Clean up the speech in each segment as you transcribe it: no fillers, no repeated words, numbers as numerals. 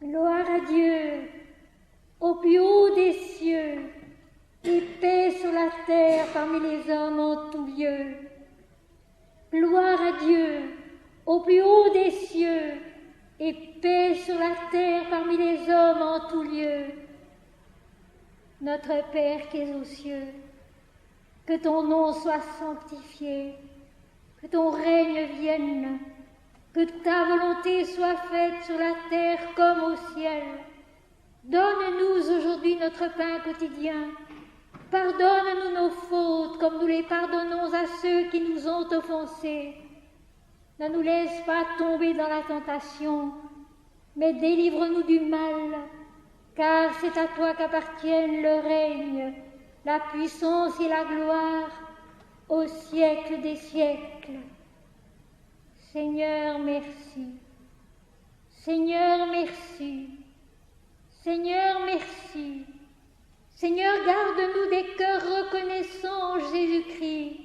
Gloire à Dieu, au plus haut des cieux, et paix sur la terre parmi les hommes en tout lieu. Gloire à Dieu, au plus haut des cieux, et paix sur la terre parmi les hommes en tout lieu. Notre Père qui es aux cieux, que ton nom soit sanctifié, que ton règne vienne, que ta volonté soit faite sur la terre comme au ciel. Donne-nous aujourd'hui notre pain quotidien. Pardonne-nous nos fautes comme nous les pardonnons à ceux qui nous ont offensés. Ne nous laisse pas tomber dans la tentation, mais délivre-nous du mal, car c'est à toi qu'appartiennent le règne, la puissance et la gloire au siècle des siècles. Seigneur, merci. Seigneur, merci. Seigneur, merci. Seigneur, garde-nous des cœurs reconnaissants en Jésus-Christ.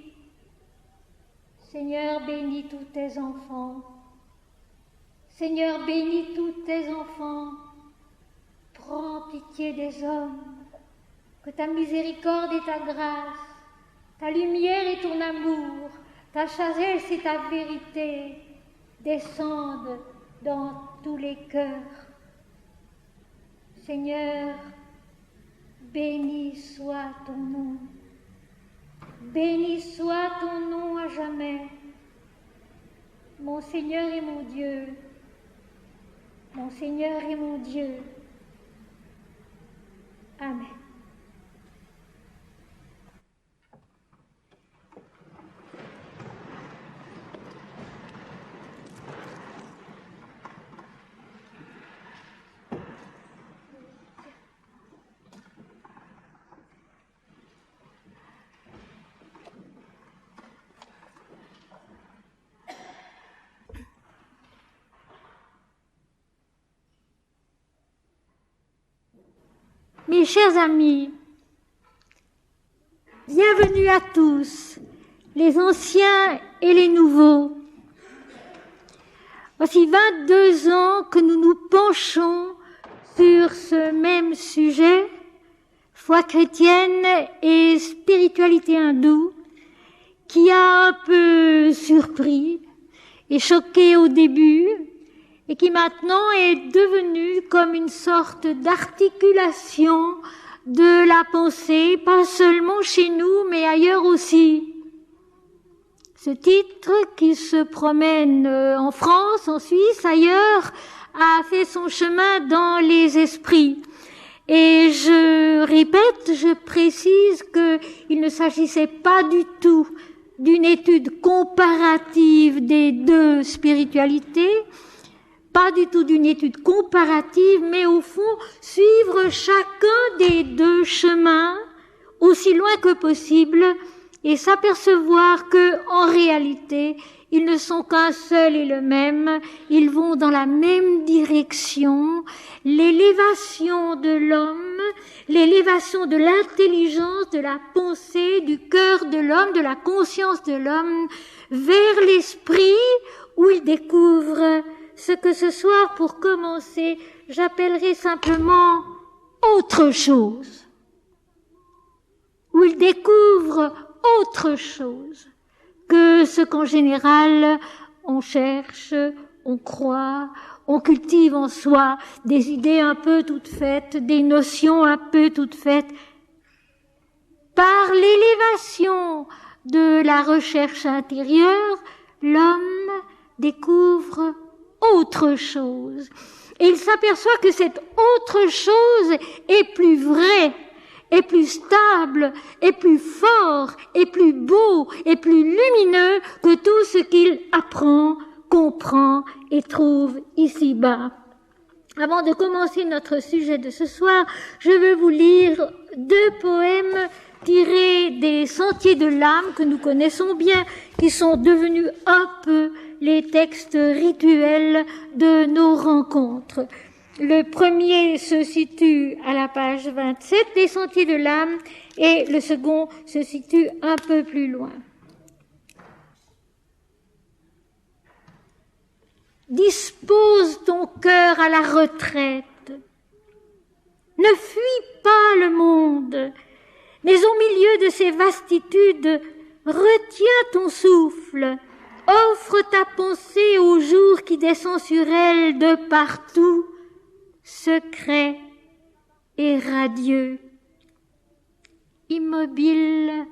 Seigneur, bénis tous tes enfants. Seigneur, bénis tous tes enfants. Prends pitié des hommes. Que ta miséricorde et ta grâce, ta lumière et ton amour, ta sagesse et ta vérité descendent dans tous les cœurs. Seigneur, béni soit ton nom. Béni soit ton nom à jamais. Mon Seigneur et mon Dieu. Mon Seigneur et mon Dieu. Amen. Mes chers amis, bienvenue à tous, les anciens et les nouveaux. Voici 22 ans que nous nous penchons sur ce même sujet, foi chrétienne et spiritualité hindoue, qui a un peu surpris et choqué au début, et qui maintenant est devenu comme une sorte d'articulation de la pensée, pas seulement chez nous, mais ailleurs aussi. Ce titre, qui se promène en France, en Suisse, ailleurs, a fait son chemin dans les esprits. Et je répète, je précise qu'il ne s'agissait pas du tout d'une étude comparative des deux spiritualités, pas du tout d'une étude comparative, mais au fond, suivre chacun des deux chemins aussi loin que possible et s'apercevoir que, en réalité, ils ne sont qu'un seul et le même, ils vont dans la même direction, l'élévation de l'homme, l'élévation de l'intelligence, de la pensée, du cœur de l'homme, de la conscience de l'homme, vers l'esprit où il découvre ce que ce soir, pour commencer, j'appellerai simplement autre chose. Où il découvre autre chose que ce qu'en général on cherche, on croit, on cultive en soi, des idées un peu toutes faites, des notions un peu toutes faites. Par l'élévation de la recherche intérieure, l'homme découvre autre chose. Et il s'aperçoit que cette autre chose est plus vraie, est plus stable, est plus fort, est plus beau, est plus lumineux que tout ce qu'il apprend, comprend et trouve ici-bas. Avant de commencer notre sujet de ce soir, je veux vous lire 2 poèmes tirés des Sentiers de l'âme que nous connaissons bien, qui sont devenus un peu les textes rituels de nos rencontres. Le premier se situe à la page 27 des Sentiers de l'âme et le second se situe un peu plus loin. dispose ton cœur à la retraite. Ne fuis pas le monde, mais au milieu de ses vastitudes, retiens ton souffle, offre ta pensée au jour qui descend sur elle de partout, secret et radieux. Immobile,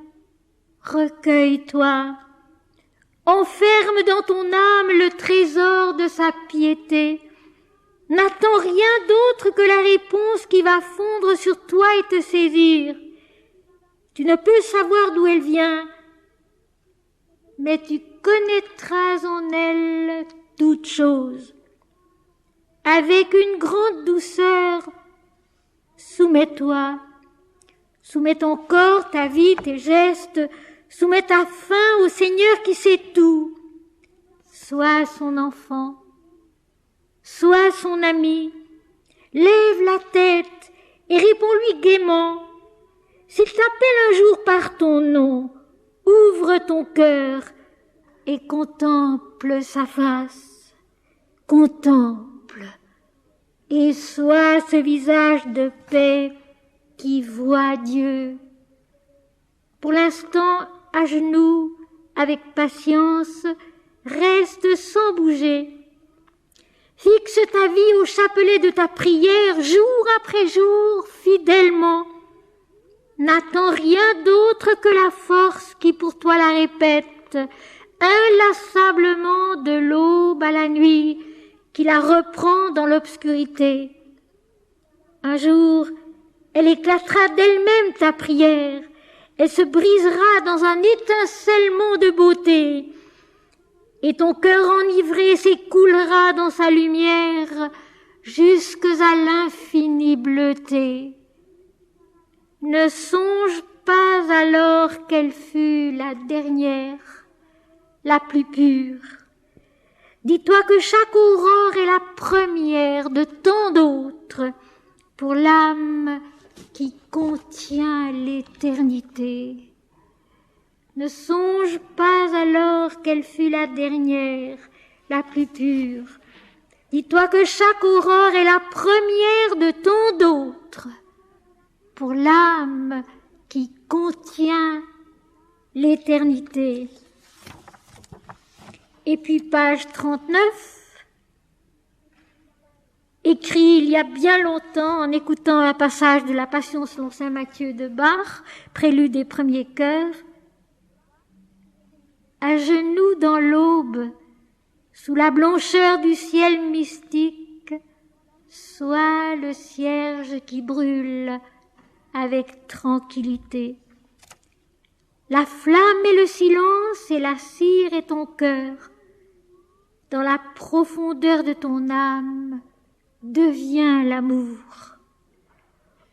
recueille-toi, enferme dans ton âme le trésor de sa piété. N'attends rien d'autre que la réponse qui va fondre sur toi et te saisir. Tu ne peux savoir d'où elle vient, mais tu connaîtras en elle toute chose. Avec une grande douceur, soumets-toi. Soumets ton corps, ta vie, tes gestes, soumets ta faim au Seigneur qui sait tout. Sois son enfant. Sois son ami, lève la tête et réponds-lui gaiement. S'il t'appelle un jour par ton nom, ouvre ton cœur et contemple sa face. Contemple et sois ce visage de paix qui voit Dieu. Pour l'instant, à genoux, avec patience, reste sans bouger. Fixe ta vie au chapelet de ta prière, jour après jour, fidèlement. N'attends rien d'autre que la force qui pour toi la répète, inlassablement de l'aube à la nuit, qui la reprend dans l'obscurité. Un jour, elle éclatera d'elle-même ta prière, elle se brisera dans un étincellement de beauté, et ton cœur enivré s'écoulera dans sa lumière jusque à l'infinie bleuté. Ne songe pas alors qu'elle fut la dernière, la plus pure. Dis-toi que chaque aurore est la première de tant d'autres pour l'âme qui contient l'éternité. Ne songe pas alors qu'elle fut la dernière, la plus pure. Dis-toi que chaque aurore est la première de tant d'autres pour l'âme qui contient l'éternité. Et puis page 39, écrit il y a bien longtemps en écoutant un passage de la Passion selon saint Matthieu de Bach, prélude des premiers chœurs. À genoux dans l'aube, sous la blancheur du ciel mystique, sois le cierge qui brûle avec tranquillité. La flamme et le silence et la cire est ton cœur. Dans la profondeur de ton âme, deviens l'amour.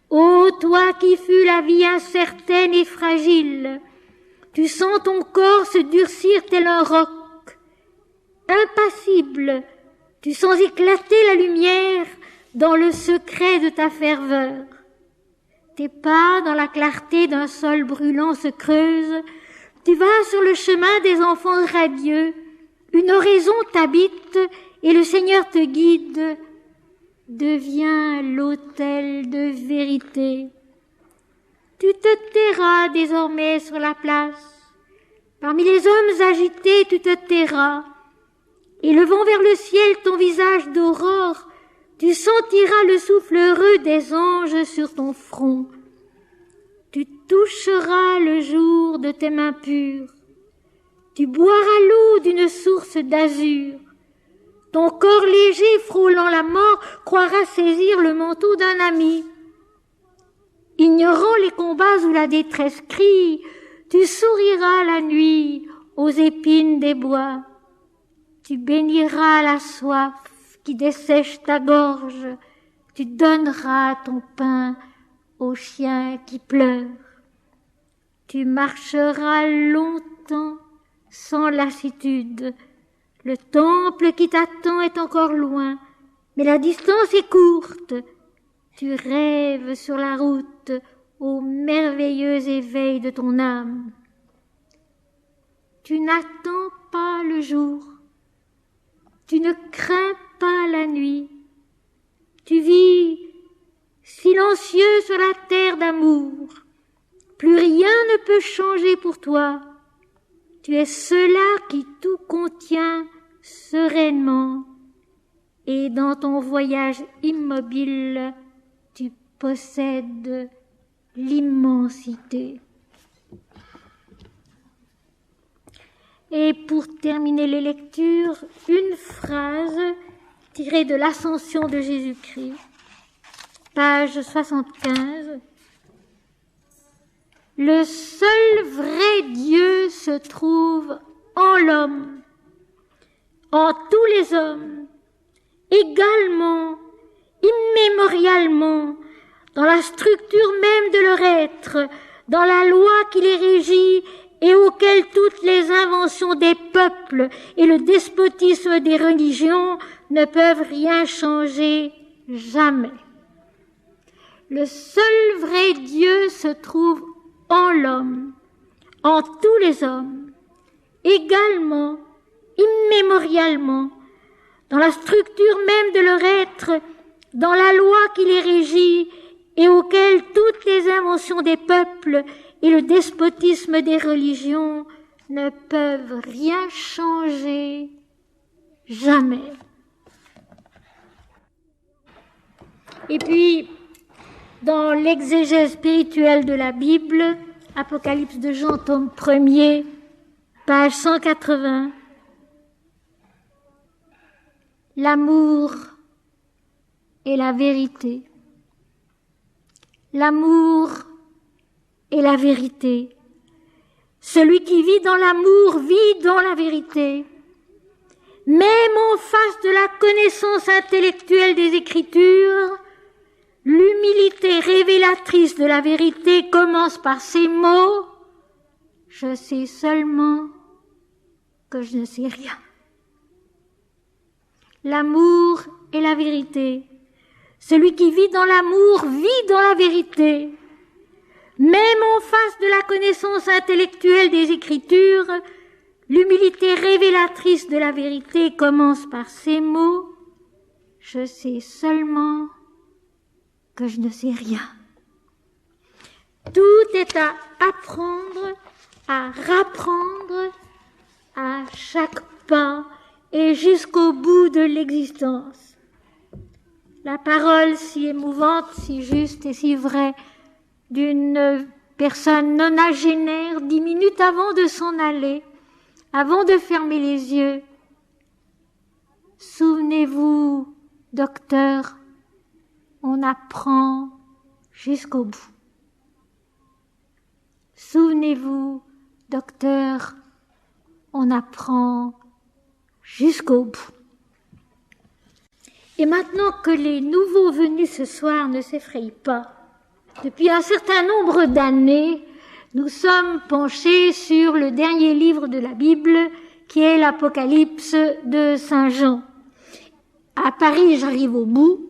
Ô toi qui fus la vie incertaine et fragile, tu sens ton corps se durcir tel un roc. Impassible, tu sens éclater la lumière dans le secret de ta ferveur. Tes pas dans la clarté d'un sol brûlant se creusent. Tu vas sur le chemin des enfants radieux. Une oraison t'habite et le Seigneur te guide. Deviens l'autel de vérité. Tu te tairas désormais sur la place. Parmi les hommes agités, tu te tairas. Élevant vers le ciel ton visage d'aurore, tu sentiras le souffle heureux des anges sur ton front. Tu toucheras le jour de tes mains pures. Tu boiras l'eau d'une source d'azur. Ton corps léger frôlant la mort croira saisir le manteau d'un ami. Ignorant les combats où la détresse crie, tu souriras la nuit aux épines des bois. Tu béniras la soif qui dessèche ta gorge. Tu donneras ton pain aux chiens qui pleurent. Tu marcheras longtemps sans lassitude. Le temple qui t'attend est encore loin, mais la distance est courte. Tu rêves sur la route au merveilleux éveil de ton âme. Tu n'attends pas le jour. Tu ne crains pas la nuit. Tu vis silencieux sur la terre d'amour. Plus rien ne peut changer pour toi. Tu es cela qui tout contient sereinement. Et dans ton voyage immobile, tu possèdes l'immensité. Et pour terminer les lectures, une phrase tirée de l'Ascension de Jésus-Christ, page 75. Le seul vrai Dieu se trouve en l'homme, en tous les hommes, également, immémorialement, dans la structure même de leur être, dans la loi qui les régit et auquel toutes les inventions des peuples et le despotisme des religions ne peuvent rien changer jamais. Le seul vrai Dieu se trouve en l'homme, en tous les hommes, également, immémorialement, dans la structure même de leur être, dans la loi qui les régit et auquel toutes les inventions des peuples et le despotisme des religions ne peuvent rien changer, jamais. Et puis, dans l'exégèse spirituelle de la Bible, Apocalypse de Jean, tome 1er, page 180, l'amour et la vérité. L'amour et la vérité. Celui qui vit dans l'amour vit dans la vérité. Même en face de la connaissance intellectuelle des Écritures, l'humilité révélatrice de la vérité commence par ces mots: je sais seulement que je ne sais rien. L'amour et la vérité. Celui qui vit dans l'amour vit dans la vérité. Même en face de la connaissance intellectuelle des Écritures, l'humilité révélatrice de la vérité commence par ces mots: je sais seulement que je ne sais rien. Tout est à apprendre, à rapprendre à chaque pas et jusqu'au bout de l'existence. La parole si émouvante, si juste et si vraie d'une personne nonagénaire 10 minutes avant de s'en aller, avant de fermer les yeux. Souvenez-vous, docteur, on apprend jusqu'au bout. Souvenez-vous, docteur, on apprend jusqu'au bout. Et maintenant que les nouveaux venus ce soir ne s'effrayent pas, depuis un certain nombre d'années, nous sommes penchés sur le dernier livre de la Bible, qui est l'Apocalypse de Saint Jean. À Paris, j'arrive au bout,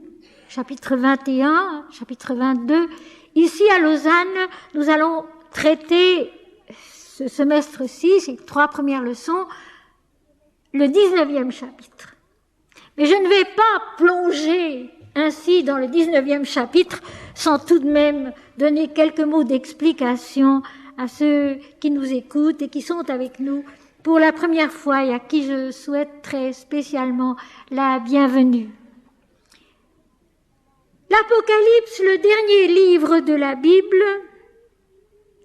chapitre 21, chapitre 22. Ici, à Lausanne, nous allons traiter ce semestre-ci, ces 3 premières leçons, le 19e chapitre. Mais je ne vais pas plonger ainsi dans le 19e chapitre sans tout de même donner quelques mots d'explication à ceux qui nous écoutent et qui sont avec nous pour la première fois et à qui je souhaite très spécialement la bienvenue. L'Apocalypse, le dernier livre de la Bible,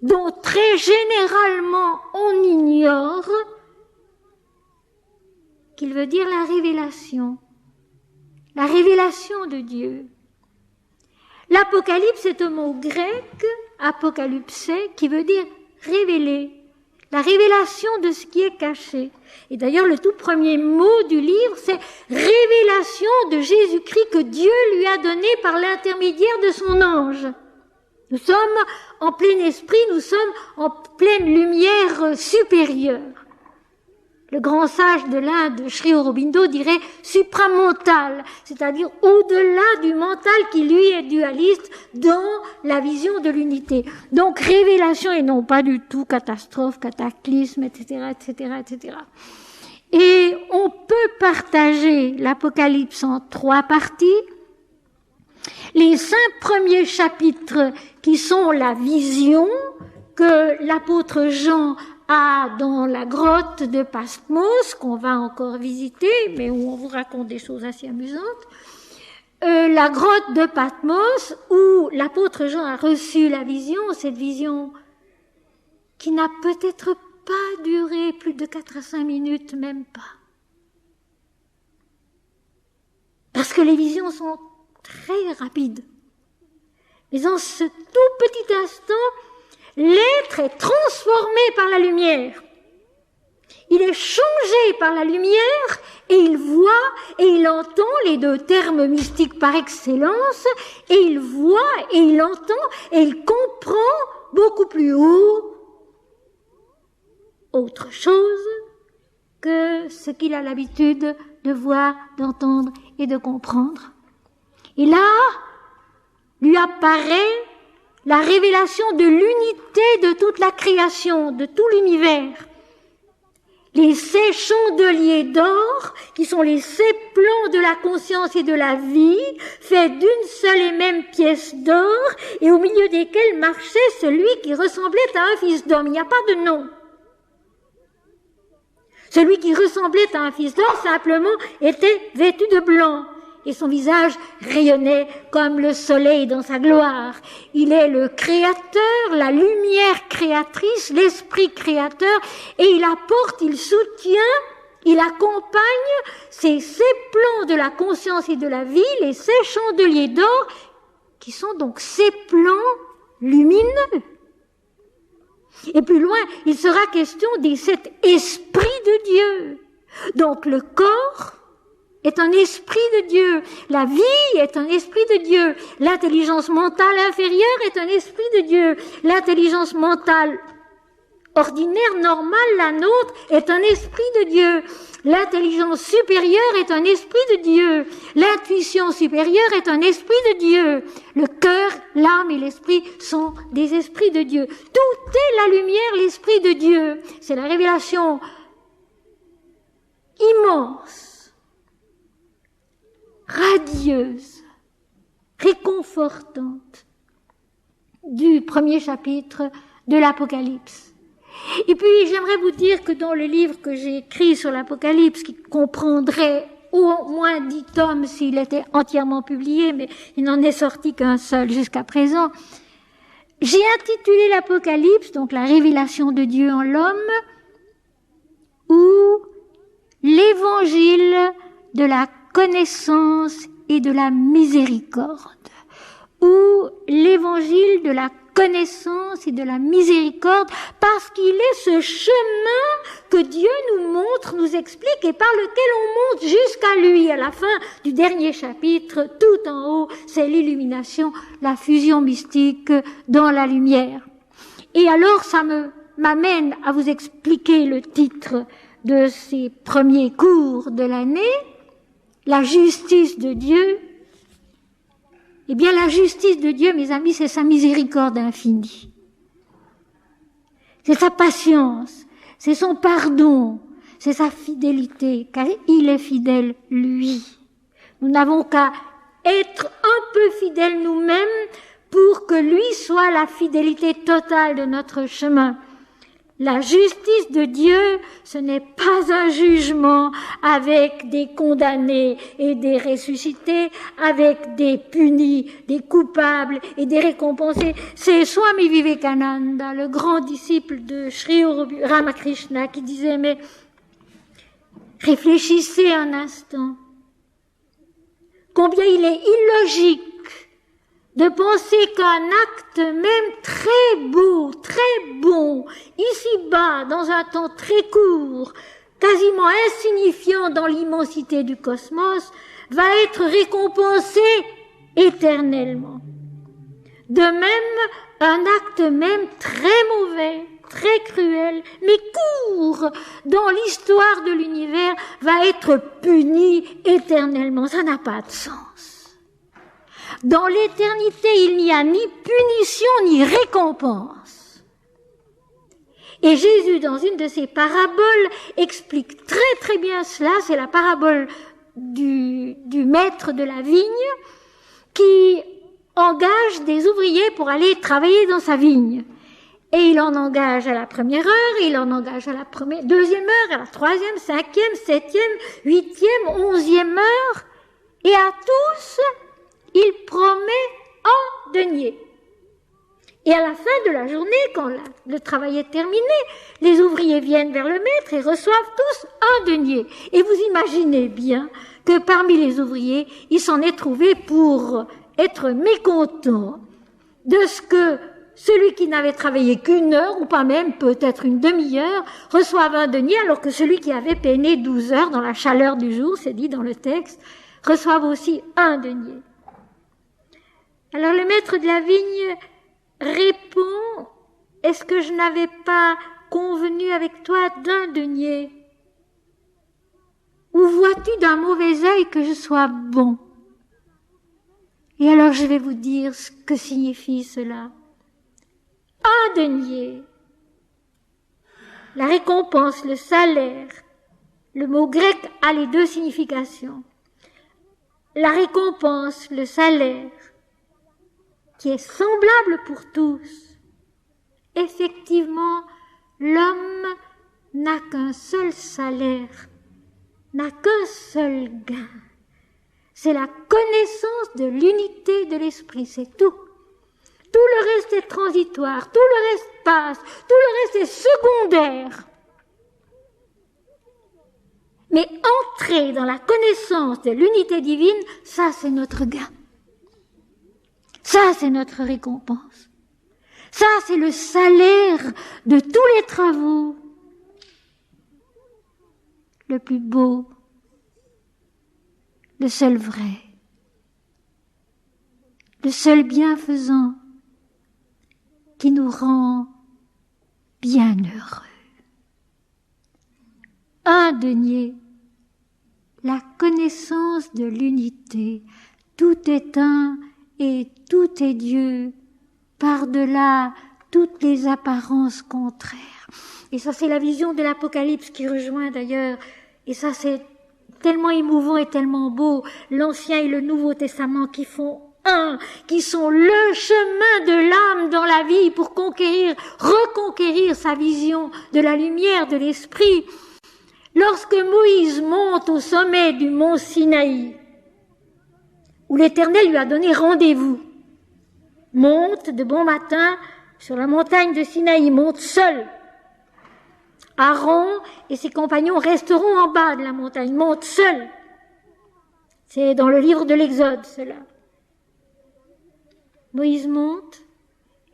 dont très généralement on ignore qu'il veut dire la révélation de Dieu. L'Apocalypse est un mot grec, apokalypse, qui veut dire révéler, la révélation de ce qui est caché. Et d'ailleurs, le tout premier mot du livre, c'est révélation de Jésus-Christ que Dieu lui a donné par l'intermédiaire de son ange. Nous sommes en plein esprit, nous sommes en pleine lumière supérieure. Le grand sage de l'Inde, Sri Aurobindo, dirait supramental, c'est-à-dire au-delà du mental qui, lui, est dualiste dans la vision de l'unité. Donc, révélation et non pas du tout catastrophe, cataclysme, etc., etc., etc. Et on peut partager l'Apocalypse en 3 parties. Les 5 premiers chapitres qui sont la vision que l'apôtre Jean a dans la grotte de Patmos, qu'on va encore visiter, mais où on vous raconte des choses assez amusantes. La grotte de Patmos, où l'apôtre Jean a reçu la vision, cette vision qui n'a peut-être pas duré plus de 4 à 5 minutes, même pas. Parce que les visions sont très rapides. Mais en ce tout petit instant, l'être est transformé par la lumière. Il est changé par la lumière et il voit et il entend, les 2 termes mystiques par excellence, et il voit et il entend et il comprend beaucoup plus haut autre chose que ce qu'il a l'habitude de voir, d'entendre et de comprendre. Et là, lui apparaît la révélation de l'unité de toute la création, de tout l'univers. Les 7 chandeliers d'or, qui sont les 7 plans de la conscience et de la vie, faits d'une seule et même pièce d'or, et au milieu desquels marchait celui qui ressemblait à un fils d'homme. Il n'y a pas de nom. Celui qui ressemblait à un fils d'homme, simplement, était vêtu de blanc. Et son visage rayonnait comme le soleil dans sa gloire. Il est le créateur, la lumière créatrice, l'esprit créateur, et il apporte, il soutient, il accompagne ces 7 plans de la conscience et de la vie, les 7 chandeliers d'or, qui sont donc ces plans lumineux. Et plus loin, il sera question des 7 esprits de Dieu. Donc le corps est un esprit de Dieu, la vie est un esprit de Dieu, l'intelligence mentale inférieure est un esprit de Dieu, l'intelligence mentale ordinaire, normale, la nôtre, est un esprit de Dieu, l'intelligence supérieure est un esprit de Dieu, l'intuition supérieure est un esprit de Dieu, le cœur, l'âme et l'esprit sont des esprits de Dieu. Tout est la lumière, l'esprit de Dieu. C'est la révélation immense, radieuse, réconfortante du premier chapitre de l'Apocalypse. Et puis, j'aimerais vous dire que dans le livre que j'ai écrit sur l'Apocalypse, qui comprendrait au moins 10 tomes s'il était entièrement publié, mais il n'en est sorti qu'un seul jusqu'à présent, j'ai intitulé l'Apocalypse, donc la révélation de Dieu en l'homme, ou l'évangile de la connaissance et de la miséricorde, ou l'évangile de la connaissance et de la miséricorde, parce qu'il est ce chemin que Dieu nous montre, nous explique et par lequel on monte jusqu'à lui. À la fin du dernier chapitre, tout en haut, c'est l'illumination, la fusion mystique dans la lumière. Et alors, ça m'amène à vous expliquer le titre de ces premiers cours de l'année, la justice de Dieu. Eh bien, la justice de Dieu, mes amis, c'est sa miséricorde infinie. C'est sa patience, c'est son pardon, c'est sa fidélité, car il est fidèle, lui. Nous n'avons qu'à être un peu fidèles nous-mêmes pour que lui soit la fidélité totale de notre chemin. La justice de Dieu, ce n'est pas un jugement avec des condamnés et des ressuscités, avec des punis, des coupables et des récompensés. C'est Swami Vivekananda, le grand disciple de Sri Ramakrishna, qui disait, mais réfléchissez un instant. Combien il est illogique de penser qu'un acte même très beau, très bon, ici-bas, dans un temps très court, quasiment insignifiant dans l'immensité du cosmos, va être récompensé éternellement. De même, un acte même très mauvais, très cruel, mais court dans l'histoire de l'univers, va être puni éternellement. Ça n'a pas de sens. Dans l'éternité, il n'y a ni punition ni récompense. Et Jésus, dans une de ses paraboles, explique très très bien cela. C'est la parabole du maître de la vigne qui engage des ouvriers pour aller travailler dans sa vigne. Et il en engage à la première heure, il en engage à la deuxième heure, à la troisième, cinquième, septième, huitième, 11e heure. Et à tous, il promet un denier. Et à la fin de la journée, quand le travail est terminé, les ouvriers viennent vers le maître et reçoivent tous un denier. Et vous imaginez bien que parmi les ouvriers, il s'en est trouvé pour être mécontent de ce que celui qui n'avait travaillé qu'une heure, ou pas même peut-être une demi-heure, reçoive un denier, alors que celui qui avait peiné 12 heures dans la chaleur du jour, c'est dit dans le texte, reçoive aussi un denier. Alors le maître de la vigne répond, est-ce que je n'avais pas convenu avec toi d'un denier? Ou vois-tu d'un mauvais œil que je sois bon? Et alors je vais vous dire ce que signifie cela. Un denier, la récompense, le salaire, le mot grec a les deux significations. La récompense, le salaire, qui est semblable pour tous. Effectivement, l'homme n'a qu'un seul salaire, n'a qu'un seul gain. C'est la connaissance de l'unité de l'esprit, c'est tout. Tout le reste est transitoire, tout le reste passe, tout le reste est secondaire. Mais entrer dans la connaissance de l'unité divine, ça c'est notre gain. Ça c'est notre récompense. Ça c'est le salaire de tous les travaux. Le plus beau, le seul vrai, le seul bienfaisant qui nous rend bien heureux. Un denier, la connaissance de l'unité. Tout est un et tout est Dieu, par-delà toutes les apparences contraires. Et ça, c'est la vision de l'Apocalypse qui rejoint d'ailleurs, et ça, c'est tellement émouvant et tellement beau, l'Ancien et le Nouveau Testament qui font un, qui sont le chemin de l'âme dans la vie pour reconquérir sa vision de la lumière de l'esprit. Lorsque Moïse monte au sommet du mont Sinaï, où l'Éternel lui a donné rendez-vous, monte de bon matin sur la montagne de Sinaï, monte seul. Aaron et ses compagnons resteront en bas de la montagne, monte seul. C'est dans le livre de l'Exode, cela. Moïse monte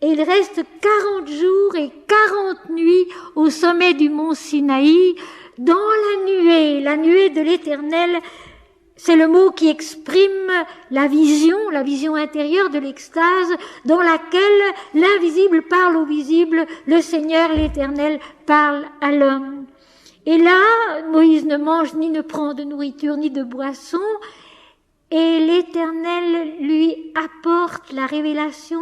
et il reste 40 jours et 40 nuits au sommet du mont Sinaï, dans la nuée de l'Éternel. C'est le mot qui exprime la vision intérieure de l'extase, dans laquelle l'invisible parle au visible, le Seigneur, l'Éternel, parle à l'homme. Et là, Moïse ne mange ni ne prend de nourriture ni de boisson, et l'Éternel lui apporte la révélation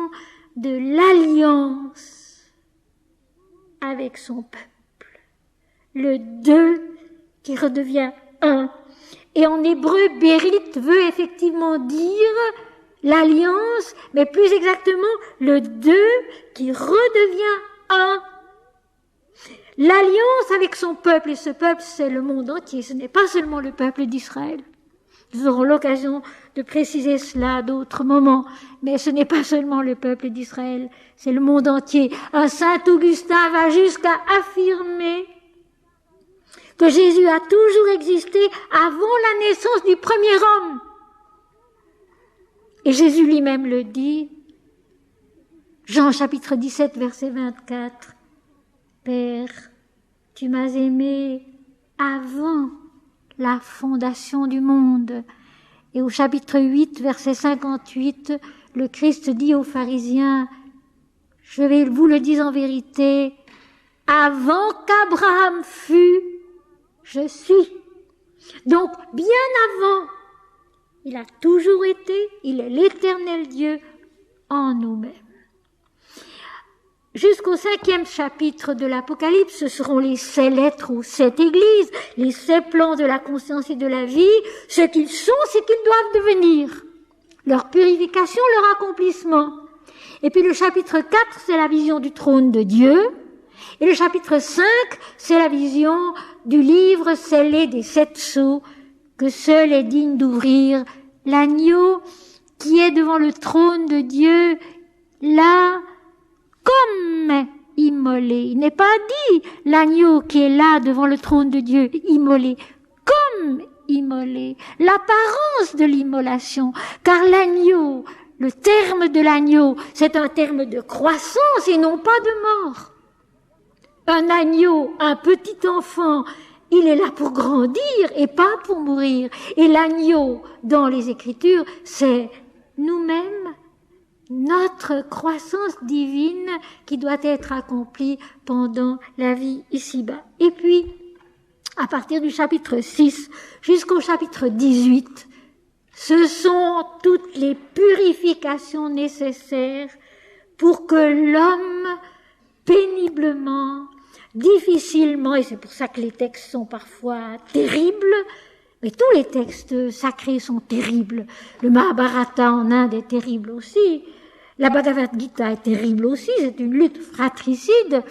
de l'alliance avec son peuple. Le deux qui redevient un. Et en hébreu, Bérite veut effectivement dire l'alliance, mais plus exactement le deux qui redevient un. L'alliance avec son peuple, et ce peuple c'est le monde entier, ce n'est pas seulement le peuple d'Israël. Nous aurons l'occasion de préciser cela à d'autres moments, mais ce n'est pas seulement le peuple d'Israël, c'est le monde entier. Un saint Augustin va jusqu'à affirmer que Jésus a toujours existé avant la naissance du premier homme. Et Jésus lui-même le dit, Jean chapitre 17, verset 24, « Père, tu m'as aimé avant la fondation du monde. » Et au chapitre 8, verset 58, le Christ dit aux pharisiens, « Je vais vous le dire en vérité, avant qu'Abraham fût, je suis. » Donc, bien avant, il a toujours été, il est l'éternel Dieu en nous-mêmes. jusqu'au 5e chapitre de l'Apocalypse, ce seront les 7 lettres aux 7 églises, les 7 plans de la conscience et de la vie, ce qu'ils sont, ce qu'ils doivent devenir, leur purification, leur accomplissement. Et puis le chapitre 4, c'est la vision du trône de Dieu, et le chapitre 5, c'est la vision du livre scellé des 7 sceaux, que seul est digne d'ouvrir l'agneau qui est devant le trône de Dieu, là, comme immolé. Il n'est pas dit l'agneau qui est là devant le trône de Dieu, immolé, comme immolé, l'apparence de l'immolation, car l'agneau, le terme de l'agneau, c'est un terme de croissance et non pas de mort. Un agneau, un petit enfant, il est là pour grandir et pas pour mourir. Et l'agneau, dans les Écritures, c'est nous-mêmes, notre croissance divine qui doit être accomplie pendant la vie ici-bas. Et puis, à partir du chapitre 6 jusqu'au chapitre 18, ce sont toutes les purifications nécessaires pour que l'homme, péniblement, difficilement, et c'est pour ça que les textes sont parfois terribles, mais tous les textes sacrés sont terribles. Le Mahabharata en Inde est terrible aussi. La Bhagavad Gita est terrible aussi. C'est une lutte fratricide.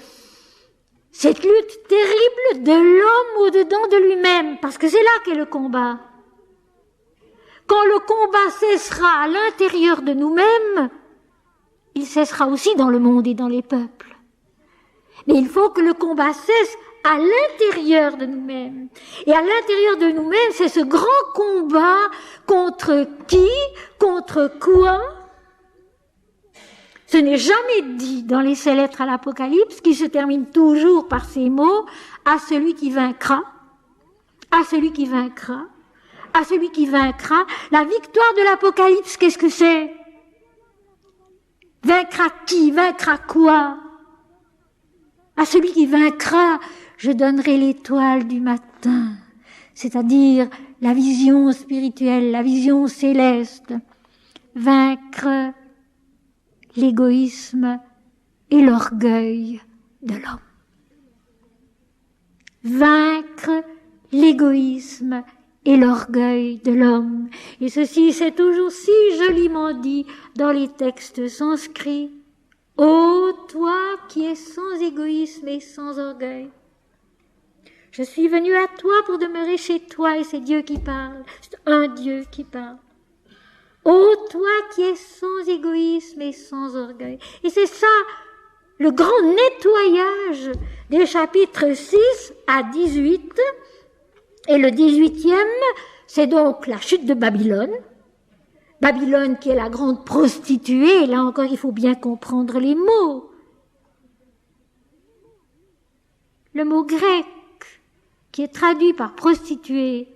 Cette lutte terrible de l'homme au-dedans de lui-même, parce que c'est là qu'est le combat. Quand le combat cessera à l'intérieur de nous-mêmes, il cessera aussi dans le monde et dans les peuples. Mais il faut que le combat cesse à l'intérieur de nous-mêmes. Et à l'intérieur de nous-mêmes, c'est ce grand combat contre qui, contre quoi. Ce n'est jamais dit dans les 7 lettres à l'Apocalypse, qui se terminent toujours par ces mots, à celui qui vaincra, à celui qui vaincra, à celui qui vaincra. La victoire de l'Apocalypse, qu'est-ce que c'est? Vaincra qui? Vaincra quoi? À celui qui vaincra, je donnerai l'étoile du matin, c'est-à-dire la vision spirituelle, la vision céleste. Vaincre l'égoïsme et l'orgueil de l'homme. Vaincre l'égoïsme et l'orgueil de l'homme. Et ceci, c'est toujours si joliment dit dans les textes sanscrits. Ô toi qui es sans égoïsme et sans orgueil, je suis venu à toi pour demeurer chez toi, et c'est Dieu qui parle, c'est un Dieu qui parle. Ô toi qui es sans égoïsme et sans orgueil. Et c'est ça, le grand nettoyage des chapitres 6 à 18. Et le 18e, c'est donc la chute de Babylone. Babylone qui est la grande prostituée, et là encore il faut bien comprendre les mots. Le mot grec, qui est traduit par prostituée,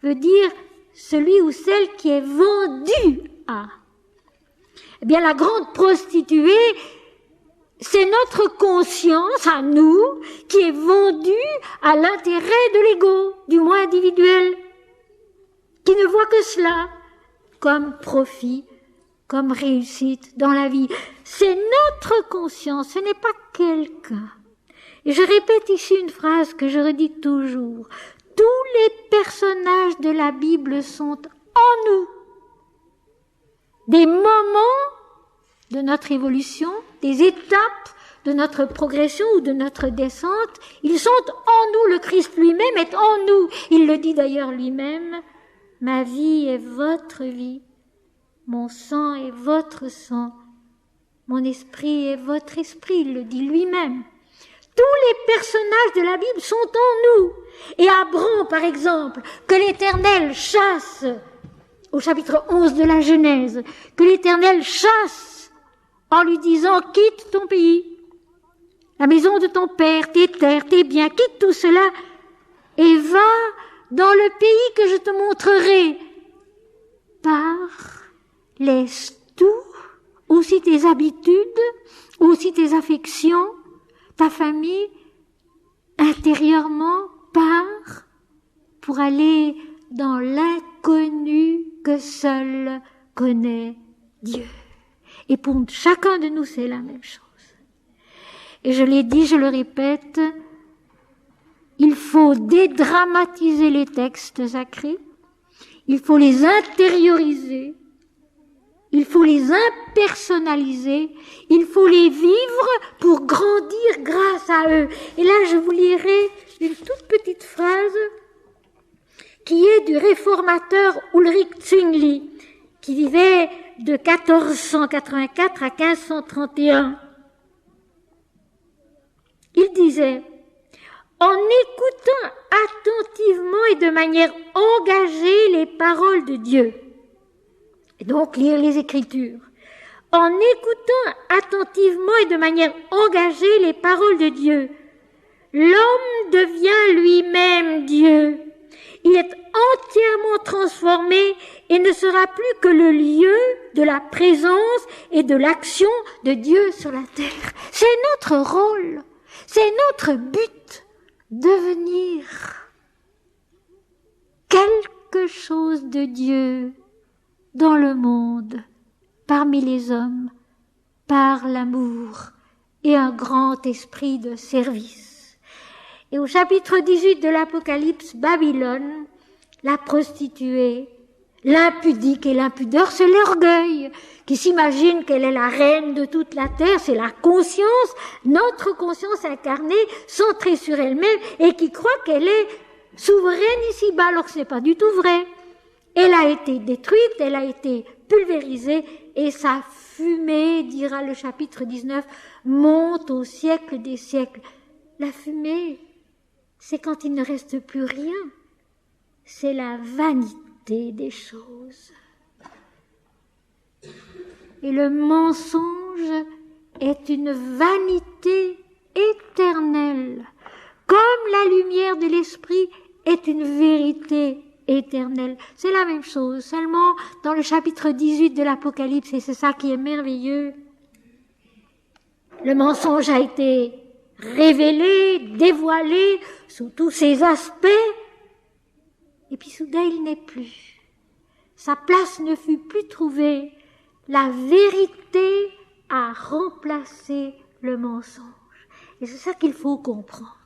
veut dire celui ou celle qui est vendu à. Eh bien, la grande prostituée, c'est notre conscience à nous qui est vendue à l'intérêt de l'ego, du moi individuel, qui ne voit que cela comme profit, comme réussite dans la vie. C'est notre conscience, ce n'est pas quelqu'un. Et je répète ici une phrase que je redis toujours. Tous les personnages de la Bible sont en nous. Des moments de notre évolution, des étapes de notre progression ou de notre descente, ils sont en nous. Le Christ lui-même est en nous. Il le dit d'ailleurs lui-même. Ma vie est votre vie, mon sang est votre sang, mon esprit est votre esprit, il le dit lui-même. Tous les personnages de la Bible sont en nous. Et Abraham, par exemple, que l'Éternel chasse, au chapitre 11 de la Genèse, que l'Éternel chasse en lui disant « Quitte ton pays, la maison de ton père, tes terres, tes biens, quitte tout cela et va dans le pays que je te montrerai. Laisse tout, aussi tes habitudes, aussi tes affections, ta famille, intérieurement, pars pour aller dans l'inconnu que seul connaît Dieu. Et pour chacun de nous, c'est la même chose. Et je l'ai dit, je le répète, il faut dédramatiser les textes sacrés, il faut les intérioriser, il faut les impersonnaliser, il faut les vivre pour grandir grâce à eux. Et là, je vous lirai une toute petite phrase qui est du réformateur Ulrich Zwingli, qui vivait de 1484 à 1531. Il disait: en écoutant attentivement et de manière engagée les paroles de Dieu, et donc lire les Écritures, en écoutant attentivement et de manière engagée les paroles de Dieu, l'homme devient lui-même Dieu. Il est entièrement transformé et ne sera plus que le lieu de la présence et de l'action de Dieu sur la terre. C'est notre rôle, c'est notre but, devenir quelque chose de Dieu dans le monde, parmi les hommes, par l'amour et un grand esprit de service. Et au chapitre 18 de l'Apocalypse, Babylone, la prostituée, l'impudique et l'impudeur, c'est l'orgueil qui s'imagine qu'elle est la reine de toute la terre, c'est la conscience, notre conscience incarnée, centrée sur elle-même et qui croit qu'elle est souveraine ici-bas, alors que ce n'est pas du tout vrai. Elle a été détruite, elle a été pulvérisée et sa fumée, dira le chapitre 19, monte au siècle des siècles. La fumée, c'est quand il ne reste plus rien. C'est la vanité des choses. Et le mensonge est une vanité éternelle, comme la lumière de l'esprit est une vérité éternelle. C'est la même chose, seulement dans le chapitre 18 de l'Apocalypse, et c'est ça qui est merveilleux. Le mensonge a été révélé, dévoilé sous tous ses aspects, et puis soudain il n'est plus. Sa place ne fut plus trouvée. La vérité a remplacé le mensonge. Et c'est ça qu'il faut comprendre.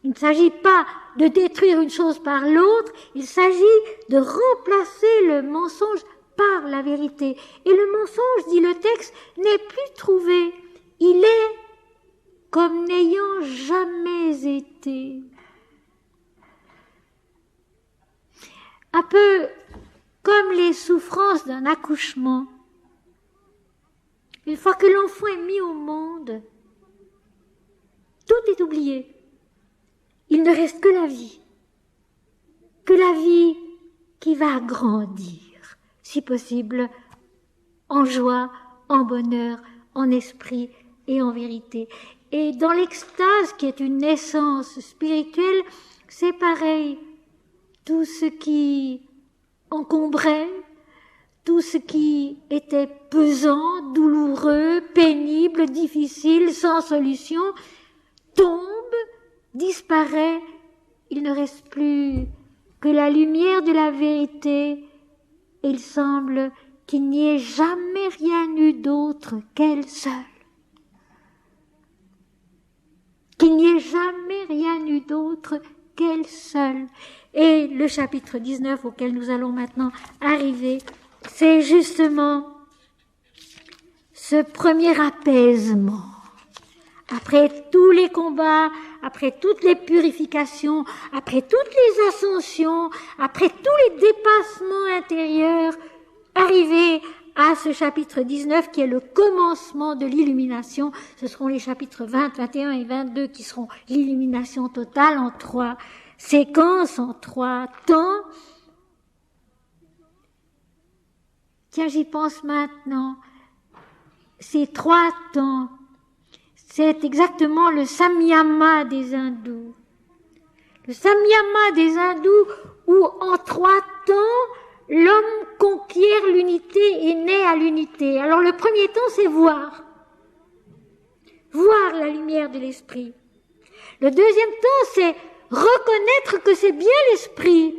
Il ne s'agit pas de détruire une chose par l'autre, il s'agit de remplacer le mensonge par la vérité. Et le mensonge, dit le texte, n'est plus trouvé. Il est comme n'ayant jamais été. Un peu comme les souffrances d'un accouchement. Une fois que l'enfant est mis au monde, tout est oublié. Il ne reste que la vie qui va grandir, si possible, en joie, en bonheur, en esprit et en vérité. Et dans l'extase, qui est une naissance spirituelle, c'est pareil. Tout ce qui encombrait, tout ce qui était pesant, douloureux, pénible, difficile, sans solution, tombe, disparaît. Il ne reste plus que la lumière de la vérité. Et il semble qu'il n'y ait jamais rien eu d'autre qu'elle seule. Qu'il n'y ait jamais rien eu d'autre qu'elle seule. Et le chapitre 19 auquel nous allons maintenant arriver, c'est justement ce premier apaisement. Après tous les combats, après toutes les purifications, après toutes les ascensions, après tous les dépassements intérieurs, arriver à ce chapitre 19 qui est le commencement de l'illumination. Ce seront les chapitres 20, 21 et 22 qui seront l'illumination totale en 3 séquences, en 3 temps. Tiens, j'y pense maintenant. Ces 3 temps, c'est exactement le samyama des hindous. Le samyama des hindous où en 3 temps, l'homme conquiert l'unité et naît à l'unité. Alors le premier temps, c'est voir. Voir la lumière de l'esprit. Le deuxième temps, c'est reconnaître que c'est bien l'esprit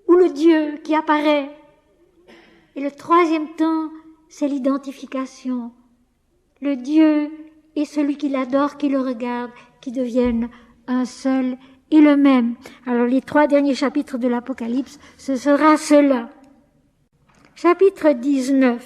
ou le Dieu qui apparaît. Et le troisième temps, c'est l'identification. Le Dieu et celui qui l'adore, qui le regarde, qui deviennent un seul et le même. Alors les 3 derniers chapitres de l'Apocalypse, ce sera cela. Chapitre 19.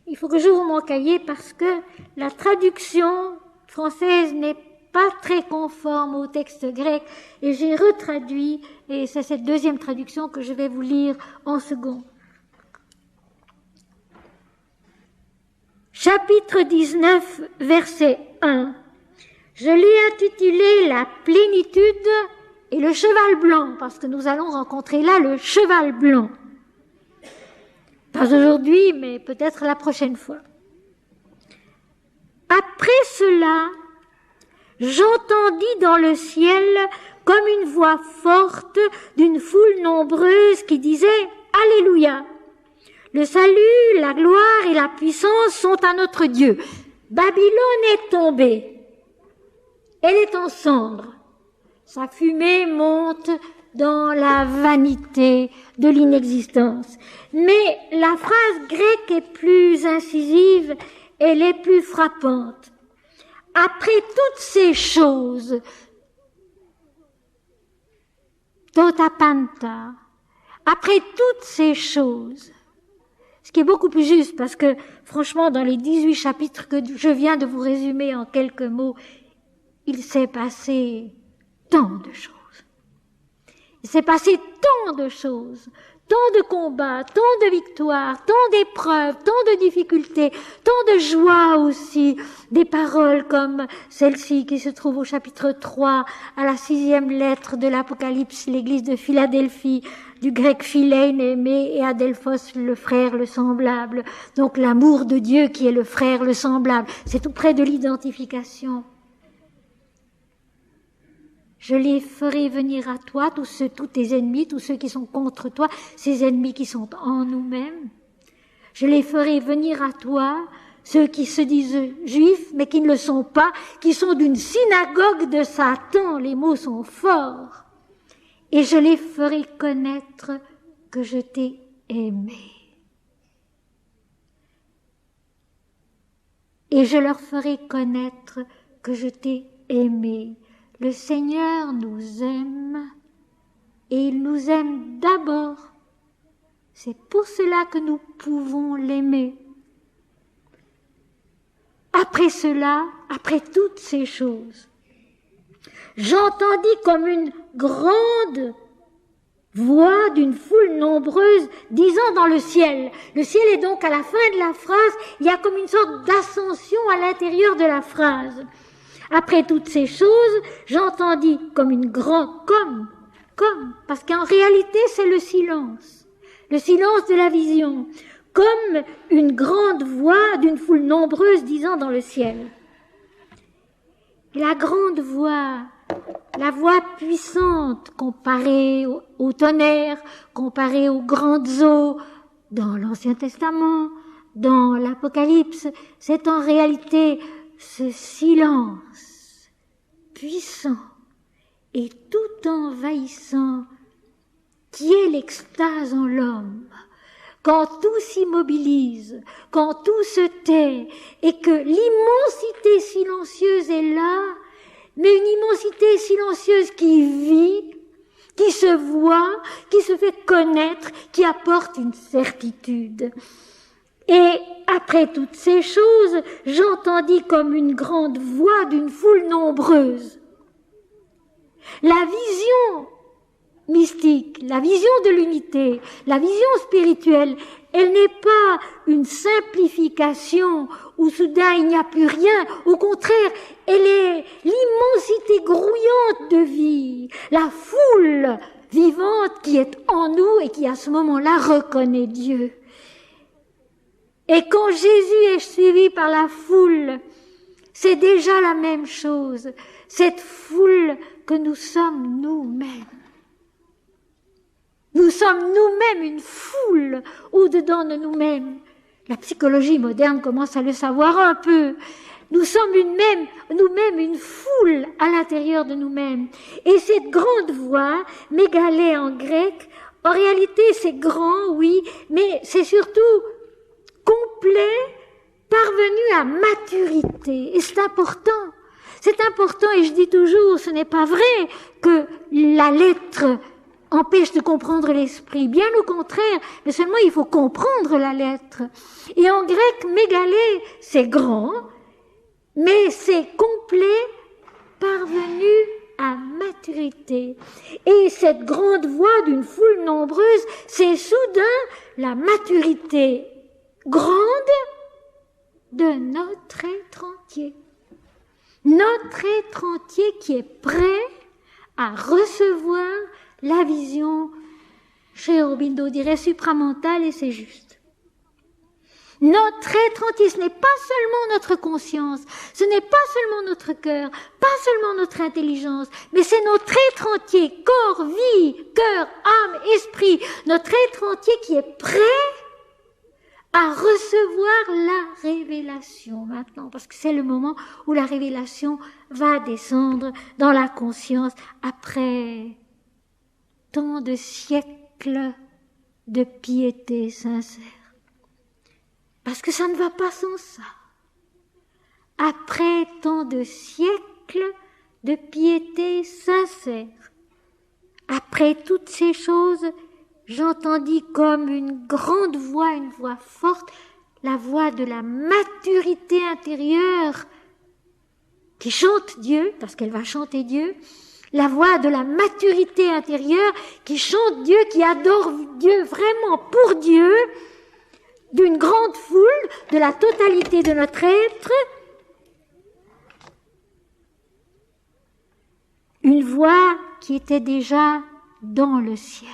Il faut que j'ouvre mon cahier parce que la traduction française n'est pas très conforme au texte grec et j'ai retraduit, et c'est cette deuxième traduction que je vais vous lire en second. Chapitre 19, verset 1. Je l'ai intitulé La plénitude et le cheval blanc, parce que nous allons rencontrer là le cheval blanc. Pas aujourd'hui, mais peut-être la prochaine fois. Après cela, j'entendis dans le ciel comme une voix forte d'une foule nombreuse qui disait « Alléluia ! Le salut, la gloire et la puissance sont à notre Dieu. Babylone est tombée. Elle est en cendres. Sa fumée monte dans la vanité de l'inexistence. » Mais la phrase grecque est plus incisive, elle est plus frappante. Après toutes ces choses, tota panta, après toutes ces choses, ce qui est beaucoup plus juste parce que franchement dans les 18 chapitres que je viens de vous résumer en quelques mots, il s'est passé tant de choses. Il s'est passé tant de choses, tant de combats, tant de victoires, tant d'épreuves, tant de difficultés, tant de joie aussi, des paroles comme celle-ci qui se trouve au chapitre 3, à la 6e lettre de l'Apocalypse, l'église de Philadelphie, du grec philein, aimé, et Adelphos, le frère, le semblable. Donc l'amour de Dieu qui est le frère, le semblable. C'est tout près de l'identification. Je les ferai venir à toi, tous tes ennemis, tous ceux qui sont contre toi, ces ennemis qui sont en nous-mêmes. Je les ferai venir à toi, ceux qui se disent juifs, mais qui ne le sont pas, qui sont d'une synagogue de Satan, les mots sont forts. Et je les ferai connaître que je t'ai aimé. Et je leur ferai connaître que je t'ai aimé. Le Seigneur nous aime et il nous aime d'abord. C'est pour cela que nous pouvons l'aimer. Après cela, après toutes ces choses, j'entendis comme une grande voix d'une foule nombreuse disant dans le ciel est donc à la fin de la phrase, il y a comme une sorte d'ascension à l'intérieur de la phrase. Après toutes ces choses, j'entendis comme une grande, parce qu'en réalité c'est le silence de la vision, comme une grande voix d'une foule nombreuse disant dans le ciel. La grande voix, la voix puissante comparée au tonnerre, comparée aux grandes eaux dans l'Ancien Testament, dans l'Apocalypse, c'est en réalité ce silence puissant et tout envahissant qui est l'extase en l'homme. Quand tout s'immobilise, quand tout se tait et que l'immensité silencieuse est là, mais une immensité silencieuse qui vit, qui se voit, qui se fait connaître, qui apporte une certitude. Et après toutes ces choses, j'entendis comme une grande voix d'une foule nombreuse. La vision mystique, la vision de l'unité, la vision spirituelle, elle n'est pas une simplification où soudain il n'y a plus rien. Au contraire, elle est l'immensité grouillante de vie, la foule vivante qui est en nous et qui à ce moment-là reconnaît Dieu. Et quand Jésus est suivi par la foule, c'est déjà la même chose, cette foule que nous sommes nous-mêmes. Nous sommes nous-mêmes une foule au-dedans de nous-mêmes. La psychologie moderne commence à le savoir un peu. Nous sommes nous-mêmes une foule à l'intérieur de nous-mêmes. Et cette grande voix, mégalée en grec, en réalité c'est grand, oui, mais c'est surtout complet, parvenu à maturité. Et c'est important. C'est important, et je dis toujours, ce n'est pas vrai que la lettre empêche de comprendre l'esprit. Bien au contraire, mais seulement il faut comprendre la lettre. Et en grec, mégalé, c'est grand, mais c'est complet, parvenu à maturité. Et cette grande voix d'une foule nombreuse, c'est soudain la maturité grande de notre être entier. Notre être entier qui est prêt à recevoir la vision, chez Aurobindo dirait supramentale, et c'est juste. Notre être entier, ce n'est pas seulement notre conscience, ce n'est pas seulement notre cœur, pas seulement notre intelligence, mais c'est notre être entier, corps, vie, cœur, âme, esprit, notre être entier qui est prêt à recevoir la révélation maintenant, parce que c'est le moment où la révélation va descendre dans la conscience après tant de siècles de piété sincère. Parce que ça ne va pas sans ça. Après tant de siècles de piété sincère, après toutes ces choses, j'entendis comme une grande voix, une voix forte, la voix de la maturité intérieure qui chante Dieu, parce qu'elle va chanter Dieu, la voix de la maturité intérieure qui chante Dieu, qui adore Dieu vraiment pour Dieu, d'une grande foule, de la totalité de notre être, une voix qui était déjà dans le ciel.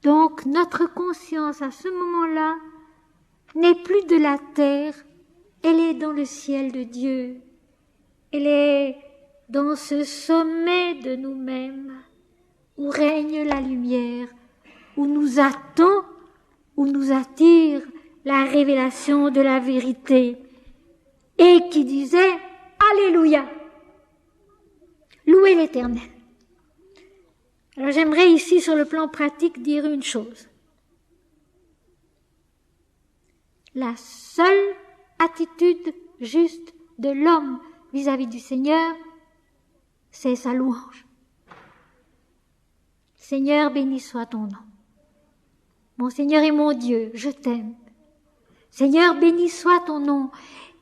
Donc notre conscience à ce moment-là n'est plus de la terre, elle est dans le ciel de Dieu. Elle est dans ce sommet de nous-mêmes où règne la lumière, où nous attend, où nous attire la révélation de la vérité et qui disait Alléluia, louez l'Éternel. Alors j'aimerais ici, sur le plan pratique, dire une chose. La seule attitude juste de l'homme vis-à-vis du Seigneur, c'est sa louange. Seigneur, béni soit ton nom. Mon Seigneur et mon Dieu, je t'aime. Seigneur, béni soit ton nom.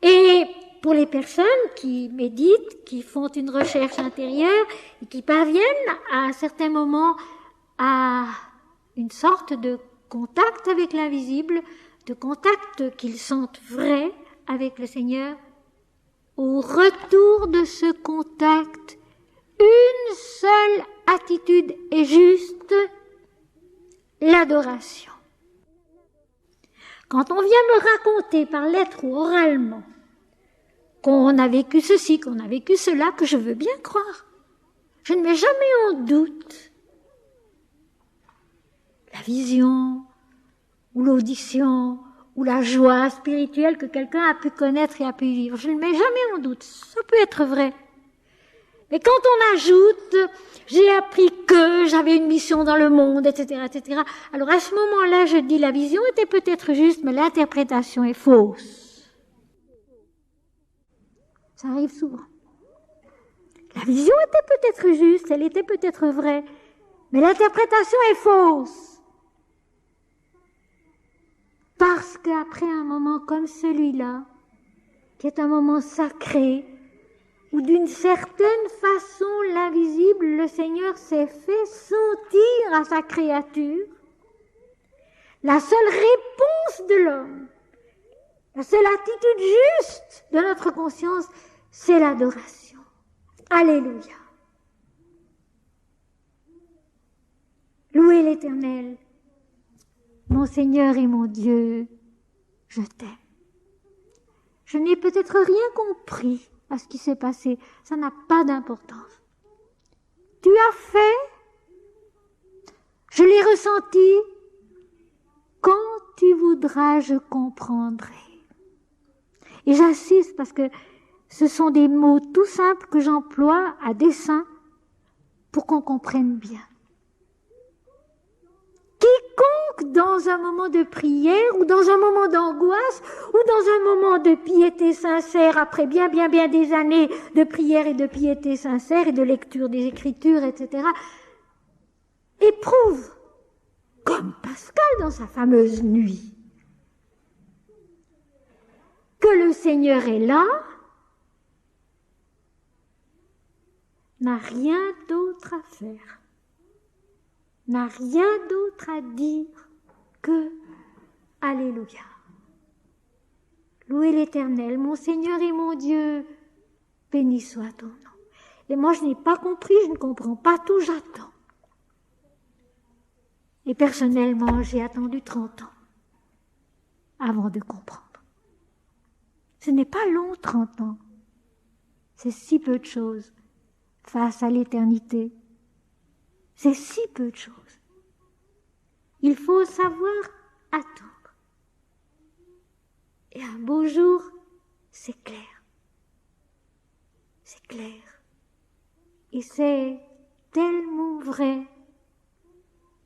Et pour les personnes qui méditent, qui font une recherche intérieure et qui parviennent à un certain moment à une sorte de contact avec l'invisible, de contact qu'ils sentent vrai avec le Seigneur, au retour de ce contact, une seule attitude est juste, l'adoration. Quand on vient me raconter par lettre ou oralement qu'on a vécu ceci, qu'on a vécu cela, que je veux bien croire, je ne mets jamais en doute la vision ou l'audition ou la joie spirituelle que quelqu'un a pu connaître et a pu vivre. Je ne mets jamais en doute, ça peut être vrai. Mais quand on ajoute « j'ai appris que j'avais une mission dans le monde », etc., etc., alors à ce moment-là, je dis la vision était peut-être juste, mais l'interprétation est fausse. Ça arrive souvent. La vision était peut-être juste, elle était peut-être vraie, mais l'interprétation est fausse. Parce qu'après un moment comme celui-là, qui est un moment sacré, où d'une certaine façon l'invisible, le Seigneur s'est fait sentir à sa créature, la seule réponse de l'homme, la seule attitude juste de notre conscience, c'est l'adoration. Alléluia. Louez l'Éternel, mon Seigneur et mon Dieu, je t'aime. Je n'ai peut-être rien compris à ce qui s'est passé, ça n'a pas d'importance. Tu as fait, je l'ai ressenti, quand tu voudras, je comprendrai. Et j'insiste parce que ce sont des mots tout simples que j'emploie à dessein pour qu'on comprenne bien. Quiconque donc dans un moment de prière ou dans un moment d'angoisse ou dans un moment de piété sincère après bien des années de prière et de piété sincère et de lecture des Écritures, etc., éprouve, comme Pascal dans sa fameuse nuit, que le Seigneur est là, n'a rien d'autre à faire, n'a rien d'autre à dire que Alléluia. Louez l'Éternel, mon Seigneur et mon Dieu, béni soit ton nom. Et moi je n'ai pas compris, je ne comprends pas tout, j'attends. Et personnellement, j'ai attendu 30 ans avant de comprendre. Ce n'est pas long, 30 ans. C'est si peu de choses face à l'éternité. C'est si peu de choses. Il faut savoir attendre. Et un beau jour, c'est clair. C'est clair. Et c'est tellement vrai.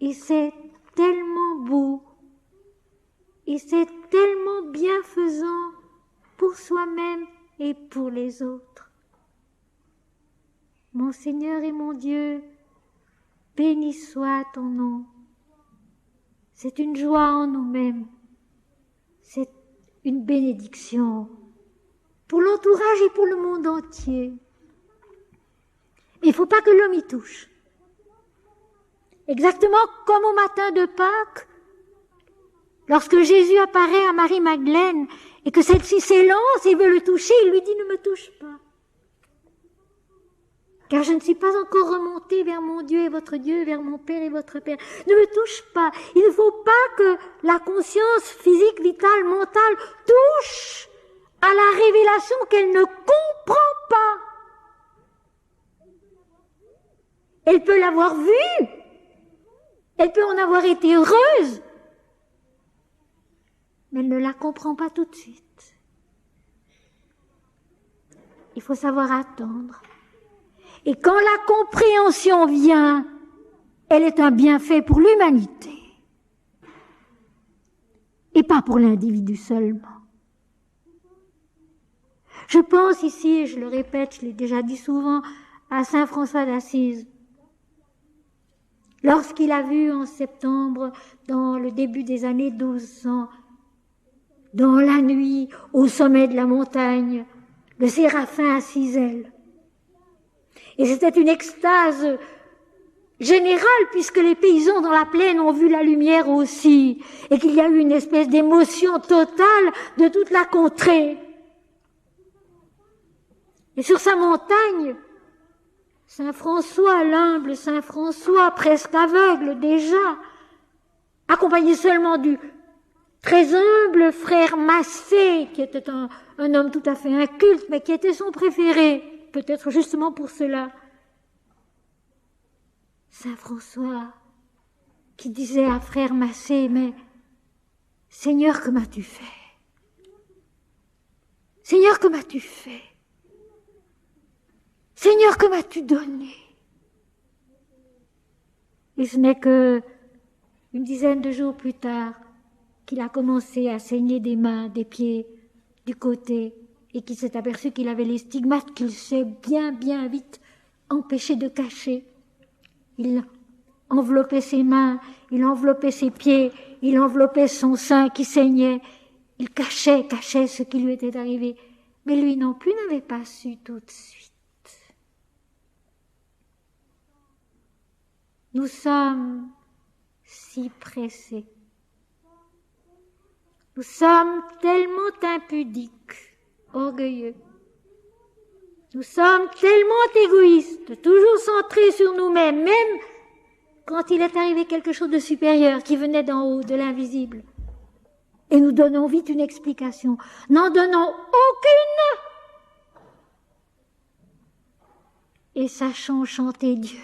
Et c'est tellement beau. Et c'est tellement bienfaisant pour soi-même et pour les autres. Mon Seigneur et mon Dieu, béni soit ton nom. C'est une joie en nous-mêmes. C'est une bénédiction pour l'entourage et pour le monde entier. Mais il ne faut pas que l'homme y touche. Exactement comme au matin de Pâques, lorsque Jésus apparaît à Marie-Madeleine et que celle-ci s'élance et veut le toucher, il lui dit « Ne me touche pas, car je ne suis pas encore remontée vers mon Dieu et votre Dieu, vers mon Père et votre Père. Ne me touche pas. Il ne faut pas que la conscience physique, vitale, mentale touche à la révélation qu'elle ne comprend pas. Elle peut l'avoir vue. Elle peut en avoir été heureuse. Mais elle ne la comprend pas tout de suite. Il faut savoir attendre. Et quand la compréhension vient, elle est un bienfait pour l'humanité. Et pas pour l'individu seulement. Je pense ici, et je le répète, je l'ai déjà dit souvent, à saint François d'Assise. Lorsqu'il a vu en septembre, dans le début des années 1200, dans la nuit, au sommet de la montagne, le séraphin à 6 ailes. Et c'était une extase générale, puisque les paysans dans la plaine ont vu la lumière aussi, et qu'il y a eu une espèce d'émotion totale de toute la contrée. Et sur sa montagne, Saint François, l'humble Saint François, presque aveugle déjà, accompagné seulement du très humble frère Massé, qui était un homme tout à fait inculte, mais qui était son préféré, peut-être justement pour cela. Saint François, qui disait à frère Massé, mais Seigneur, que m'as-tu fait? Seigneur, que m'as-tu fait? Seigneur, que m'as-tu donné? Et ce n'est que une dizaine de jours plus tard qu'il a commencé à saigner des mains, des pieds, du côté, et qu'il s'est aperçu qu'il avait les stigmates qu'il s'est bien vite empêché de cacher. Il enveloppait ses mains, il enveloppait ses pieds, il enveloppait son sein qui saignait. Il cachait ce qui lui était arrivé. Mais lui non plus n'avait pas su tout de suite. Nous sommes si pressés. Nous sommes tellement impudiques, orgueilleux. Nous sommes tellement égoïstes, toujours centrés sur nous-mêmes, même quand il est arrivé quelque chose de supérieur qui venait d'en haut, de l'invisible. Et nous donnons vite une explication. N'en donnons aucune. Et sachons chanter Dieu.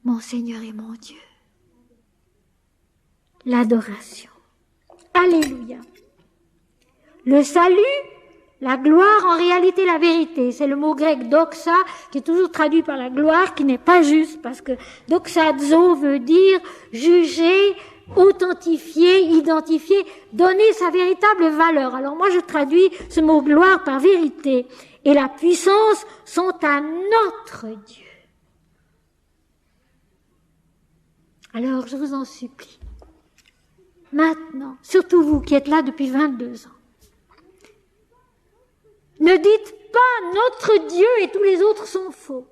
Mon Seigneur et mon Dieu. L'adoration. Alléluia. Le salut, La gloire, en réalité, la vérité. C'est le mot grec doxa, qui est toujours traduit par la gloire, qui n'est pas juste, parce que doxazo veut dire juger, authentifier, identifier, donner sa véritable valeur. Alors moi, je traduis ce mot gloire par vérité. Et la puissance sont à notre Dieu. Alors, je vous en supplie. Maintenant, surtout vous qui êtes là depuis 22 ans, ne dites pas notre Dieu et tous les autres sont faux.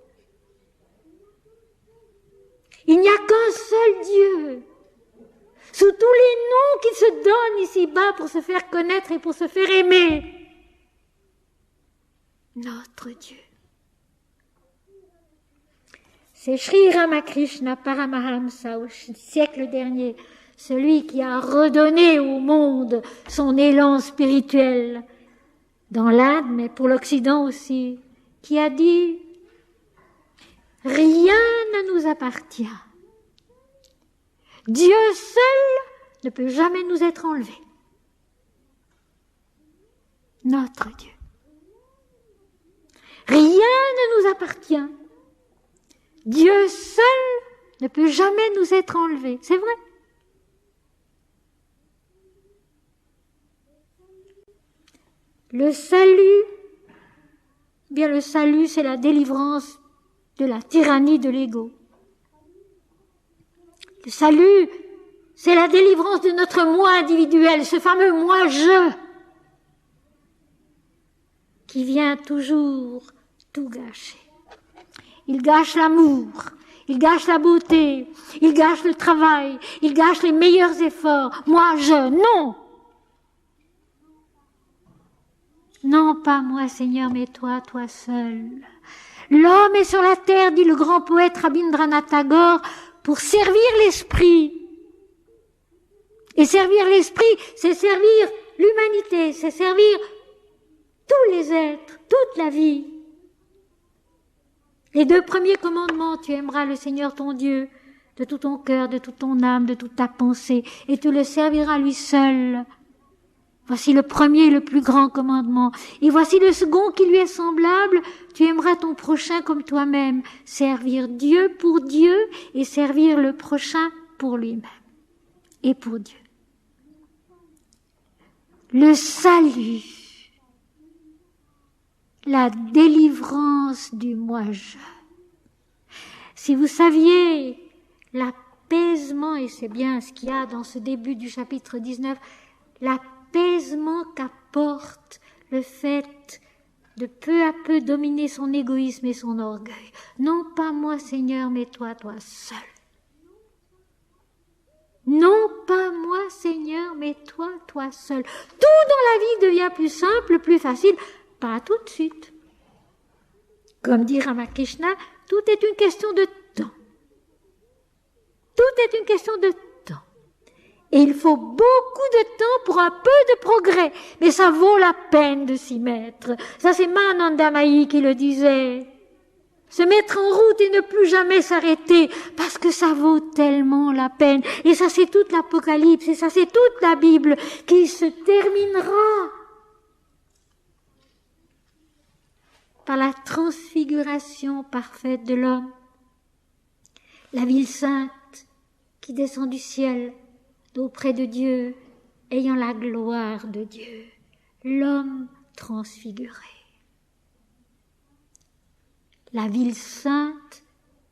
Il n'y a qu'un seul Dieu. Sous tous les noms qui se donnent ici-bas pour se faire connaître et pour se faire aimer. Notre Dieu. C'est Sri Ramakrishna Paramahamsa au siècle dernier, celui qui a redonné au monde son élan spirituel dans l'Inde, mais pour l'Occident aussi, qui a dit « Rien ne nous appartient. Dieu seul ne peut jamais nous être enlevé. Notre Dieu. Rien ne nous appartient. Dieu seul ne peut jamais nous être enlevé. » C'est vrai. Le salut, bien le salut, c'est la délivrance de la tyrannie de l'ego. Le salut, c'est la délivrance de notre moi individuel, ce fameux moi-je, qui vient toujours tout gâcher. Il gâche l'amour, il gâche la beauté, il gâche le travail, il gâche les meilleurs efforts. Moi-je, non! Non, pas moi, Seigneur, mais toi, toi seul. L'homme est sur la terre, dit le grand poète Rabindranath Tagore, pour servir l'esprit. Et servir l'esprit, c'est servir l'humanité, c'est servir tous les êtres, toute la vie. Les 2 premiers commandements, tu aimeras le Seigneur ton Dieu de tout ton cœur, de toute ton âme, de toute ta pensée, et tu le serviras lui seul. Voici le premier et le plus grand commandement. Et voici le second qui lui est semblable. Tu aimeras ton prochain comme toi-même. Servir Dieu pour Dieu et servir le prochain pour lui-même et pour Dieu. Le salut, la délivrance du moi-je. Si vous saviez l'apaisement, et c'est bien ce qu'il y a dans ce début du chapitre 19, l'apaisement qu'apporte le fait de peu à peu dominer son égoïsme et son orgueil. Non pas moi, Seigneur, mais toi, toi seul. Non pas moi, Seigneur, mais toi, toi seul. Tout dans la vie devient plus simple, plus facile, pas tout de suite. Comme dit Ramakrishna, tout est une question de temps. Tout est une question de temps. Et il faut beaucoup de temps pour un peu de progrès. Mais ça vaut la peine de s'y mettre. Ça, c'est Mahananda Mahi qui le disait. Se mettre en route et ne plus jamais s'arrêter. Parce que ça vaut tellement la peine. Et ça, c'est toute l'Apocalypse. Et ça, c'est toute la Bible qui se terminera par la transfiguration parfaite de l'homme. La ville sainte qui descend du ciel d'auprès de Dieu, ayant la gloire de Dieu, l'homme transfiguré. La ville sainte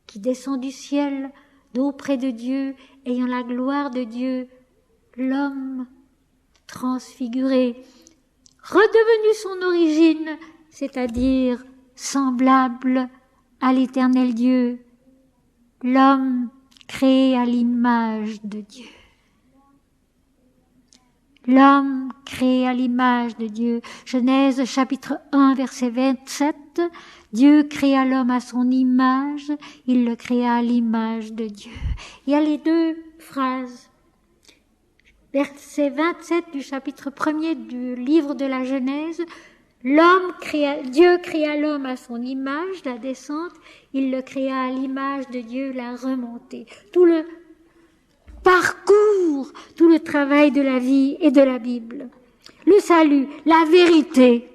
qui descend du ciel d'auprès de Dieu, ayant la gloire de Dieu, l'homme transfiguré, redevenu son origine, c'est-à-dire semblable à l'Éternel Dieu, l'homme créé à l'image de Dieu. L'homme créé à l'image de Dieu. Genèse chapitre 1 verset 27. Dieu créa l'homme à son image, il le créa à l'image de Dieu. Il y a les 2 phrases. Verset 27 du chapitre 1er du livre de la Genèse. Dieu créa l'homme à son image, la descente, il le créa à l'image de Dieu, la remontée. Tout le parcours, tout le travail de la vie et de la Bible. Le salut, la vérité.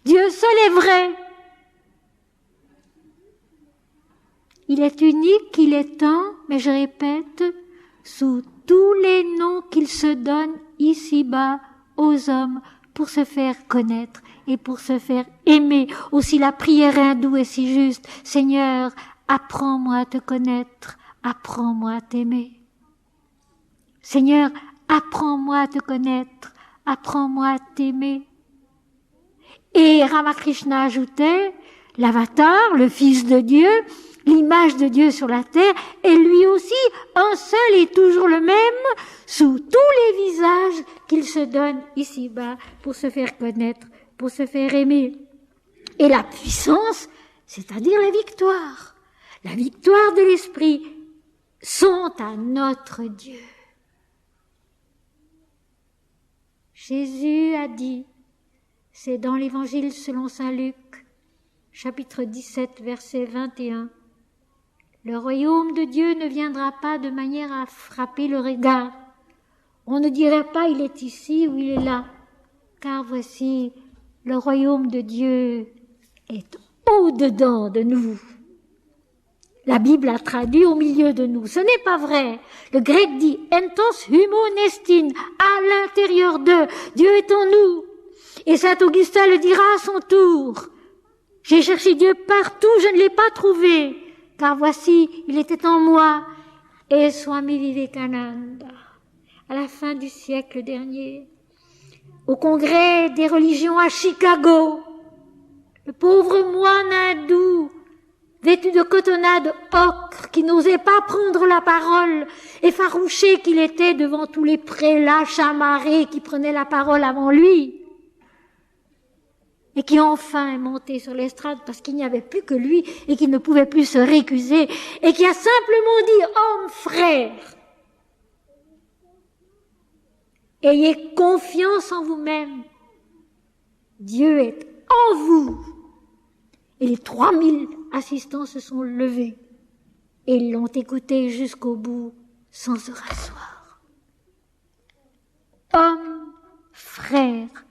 Dieu seul est vrai. Il est unique, il est un, mais je répète, sous tous les noms qu'il se donne ici-bas aux hommes pour se faire connaître et pour se faire aimer. Aussi la prière hindoue est si juste. Seigneur, apprends-moi à te connaître, apprends-moi à t'aimer. Seigneur, apprends-moi à te connaître, apprends-moi à t'aimer. Et Ramakrishna ajoutait, l'avatar, le Fils de Dieu, l'image de Dieu sur la terre, est lui aussi un seul et toujours le même, sous tous les visages qu'il se donne ici-bas pour se faire connaître, pour se faire aimer. Et la puissance, c'est-à-dire la victoire de l'Esprit, sont à notre Dieu. Jésus a dit, c'est dans l'Évangile selon saint Luc, chapitre 17, verset 21, « Le royaume de Dieu ne viendra pas de manière à frapper le regard. On ne dirait pas il est ici ou il est là, car voici, le royaume de Dieu est au-dedans de nous. » La Bible a traduit au milieu de nous. Ce n'est pas vrai. Le grec dit « entos humon estin » à l'intérieur d'eux. Dieu est en nous. Et saint Augustin le dira à son tour. « J'ai cherché Dieu partout, je ne l'ai pas trouvé, car voici, il était en moi. » Et Swami Vivekananda, à la fin du siècle dernier, au congrès des religions à Chicago, le pauvre moine hindou, vêtu de cotonnade ocre, qui n'osait pas prendre la parole, effarouché qu'il était devant tous les prélats chamarrés qui prenaient la parole avant lui, et qui enfin est monté sur l'estrade parce qu'il n'y avait plus que lui et qu'il ne pouvait plus se récuser, et qui a simplement dit « Hommes, frères, ayez confiance en vous-même, Dieu est en vous ». Et les 3000 assistants se sont levés et ils l'ont écouté jusqu'au bout sans se rasseoir. Hommes, frères,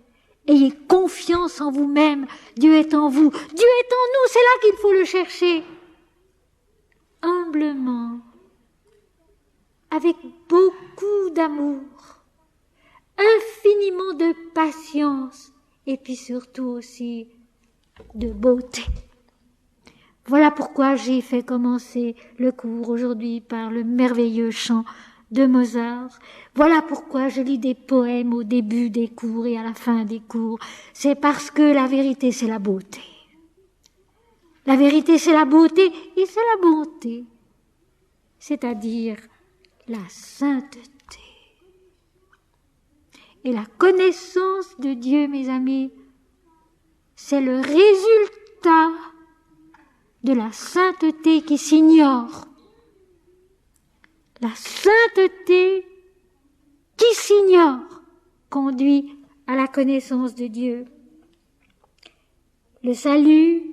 ayez confiance en vous-même, Dieu est en vous, Dieu est en nous, c'est là qu'il faut le chercher. Humblement, avec beaucoup d'amour, infiniment de patience et puis surtout aussi de beauté. Voilà pourquoi j'ai fait commencer le cours aujourd'hui par le merveilleux chant de Mozart. Voilà pourquoi je lis des poèmes au début des cours et à la fin des cours. C'est parce que la vérité, c'est la beauté. La vérité, c'est la beauté et c'est la bonté, c'est-à-dire la sainteté. Et la connaissance de Dieu, mes amis, c'est le résultat de la sainteté qui s'ignore. La sainteté qui s'ignore conduit à la connaissance de Dieu. Le salut,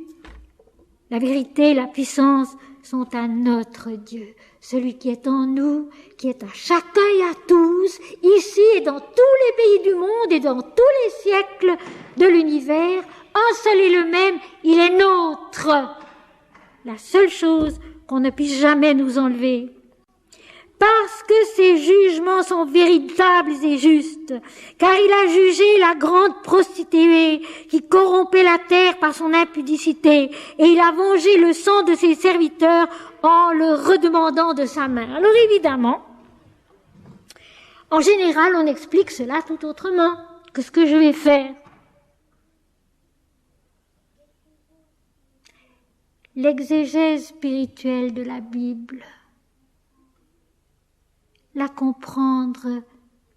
la vérité, la puissance sont à notre Dieu, celui qui est en nous, qui est à chacun et à tous, ici et dans tous les pays du monde et dans tous les siècles de l'univers. Un seul et le même, il est nôtre. La seule chose qu'on ne puisse jamais nous enlever. Parce que ses jugements sont véritables et justes, car il a jugé la grande prostituée qui corrompait la terre par son impudicité, et il a vengé le sang de ses serviteurs en le redemandant de sa main. Alors évidemment, en général, on explique cela tout autrement que ce que je vais faire. L'exégèse spirituelle de la Bible, la comprendre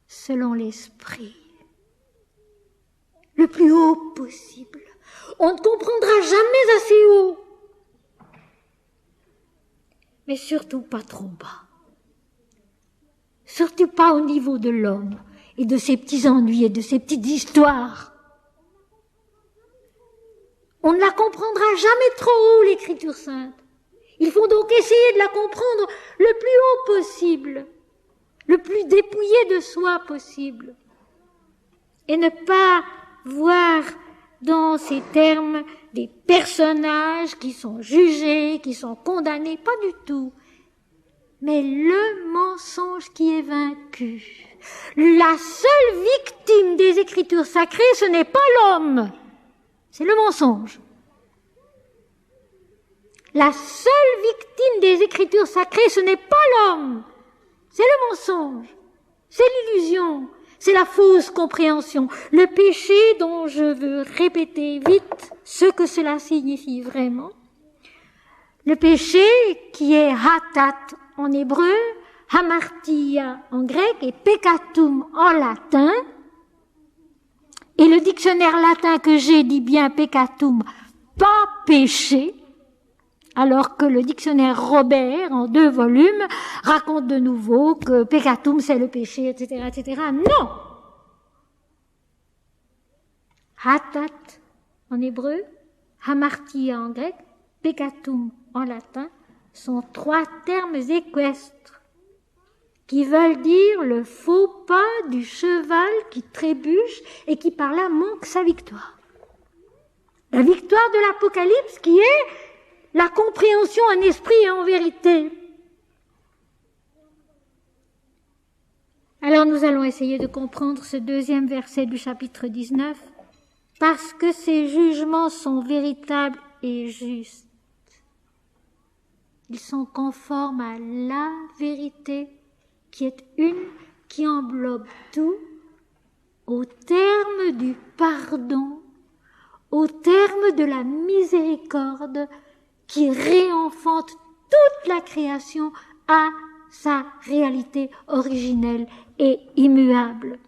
selon l'esprit, le plus haut possible. On ne comprendra jamais assez haut, mais surtout pas trop bas. Surtout pas au niveau de l'homme et de ses petits ennuis et de ses petites histoires. On ne la comprendra jamais trop haut, l'Écriture sainte. Il faut donc essayer de la comprendre le plus haut possible, le plus dépouillé de soi possible, et ne pas voir dans ces termes des personnages qui sont jugés, qui sont condamnés, pas du tout. Mais le mensonge qui est vaincu. La seule victime des Écritures sacrées, ce n'est pas l'homme, c'est le mensonge. La seule victime des Écritures sacrées, ce n'est pas l'homme, c'est le mensonge, c'est l'illusion, c'est la fausse compréhension, le péché dont je veux répéter vite ce que cela signifie vraiment. Le péché qui est hatat en hébreu, hamartia en grec et peccatum en latin. Et le dictionnaire latin que j'ai dit bien peccatum, pas péché, alors que le dictionnaire Robert, en 2 volumes, raconte de nouveau que peccatum c'est le péché, etc., etc. Non! Hatat en hébreu, hamartia en grec, peccatum en latin, sont 3 termes équestres qui veulent dire le faux pas du cheval qui trébuche et qui par là manque sa victoire. La victoire de l'Apocalypse qui est la compréhension en esprit et en vérité. Alors nous allons essayer de comprendre ce 2e verset du chapitre 19. Parce que ces jugements sont véritables et justes. Ils sont conformes à la vérité qui est une, qui englobe tout, au terme du pardon, au terme de la miséricorde qui réenfante toute la création à sa réalité originelle et immuable.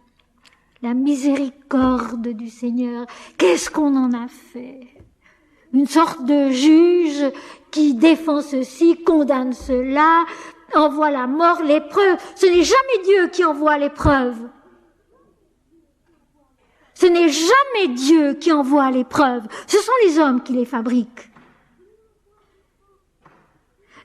La miséricorde du Seigneur, qu'est-ce qu'on en a fait? Une sorte de juge qui défend ceci, condamne cela, envoie la mort, l'épreuve. Ce n'est jamais Dieu qui envoie l'épreuve. Ce n'est jamais Dieu qui envoie l'épreuve. Ce sont les hommes qui les fabriquent.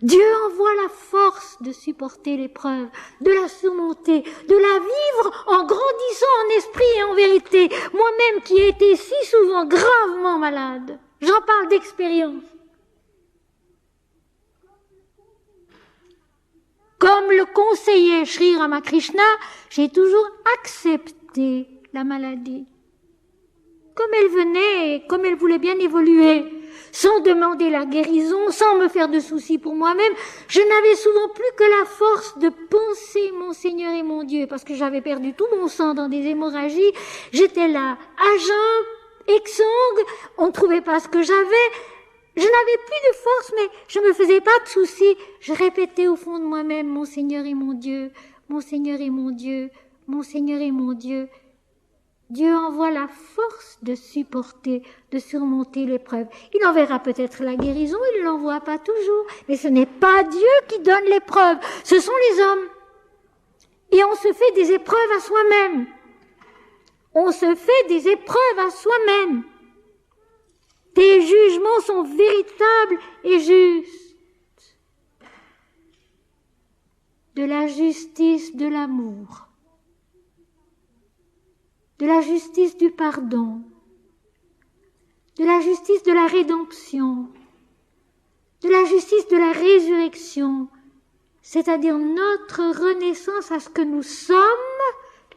Dieu envoie la force de supporter l'épreuve, de la surmonter, de la vivre en grandissant en esprit et en vérité. Moi-même qui ai été si souvent gravement malade, j'en parle d'expérience. Comme le conseillait Sri Ramakrishna, j'ai toujours accepté la maladie. Comme elle venait et comme elle voulait bien évoluer, sans demander la guérison, sans me faire de soucis pour moi-même, je n'avais souvent plus que la force de penser mon Seigneur et mon Dieu, parce que j'avais perdu tout mon sang dans des hémorragies, j'étais là, à jeun, exsangue, on ne trouvait pas ce que j'avais, je n'avais plus de force, mais je me faisais pas de soucis, je répétais au fond de moi-même, mon Seigneur et mon Dieu, mon Seigneur et mon Dieu, mon Seigneur et mon Dieu. Dieu envoie la force de supporter, de surmonter l'épreuve. Il enverra peut-être la guérison, il ne l'envoie pas toujours. Mais ce n'est pas Dieu qui donne l'épreuve, ce sont les hommes. Et on se fait des épreuves à soi-même. On se fait des épreuves à soi-même. Tes jugements sont véritables et justes. De la justice de l'amour. De la justice du pardon, de la justice de la rédemption, de la justice de la résurrection, c'est-à-dire notre renaissance à ce que nous sommes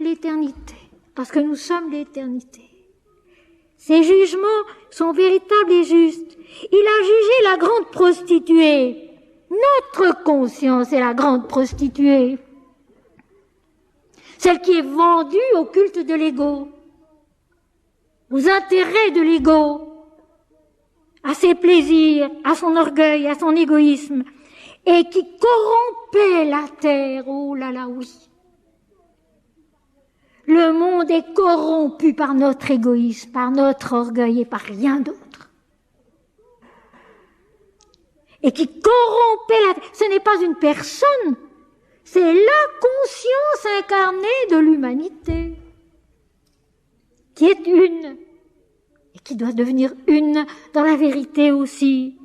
l'éternité, parce que nous sommes l'éternité. Ces jugements sont véritables et justes. Il a jugé la grande prostituée. Notre conscience est la grande prostituée. Celle qui est vendue au culte de l'ego, aux intérêts de l'ego, à ses plaisirs, à son orgueil, à son égoïsme, et qui corrompait la terre. Oh là là, oui. Le monde est corrompu par notre égoïsme, par notre orgueil et par rien d'autre. Et qui corrompait la terre. Ce n'est pas une personne. C'est la conscience incarnée de l'humanité, qui est une, et qui doit devenir une dans la vérité aussi,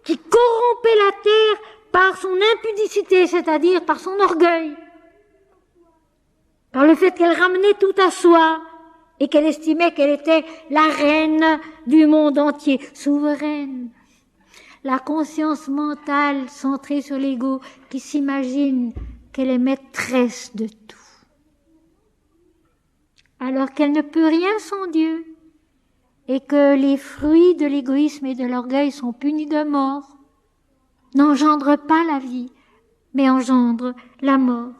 qui corrompait la terre par son impudicité, c'est-à-dire par son orgueil, par le fait qu'elle ramenait tout à soi, et qu'elle estimait qu'elle était la reine du monde entier, souveraine. La conscience mentale centrée sur l'ego qui s'imagine qu'elle est maîtresse de tout. Alors qu'elle ne peut rien sans Dieu et que les fruits de l'égoïsme et de l'orgueil sont punis de mort, n'engendrent pas la vie, mais engendrent la mort.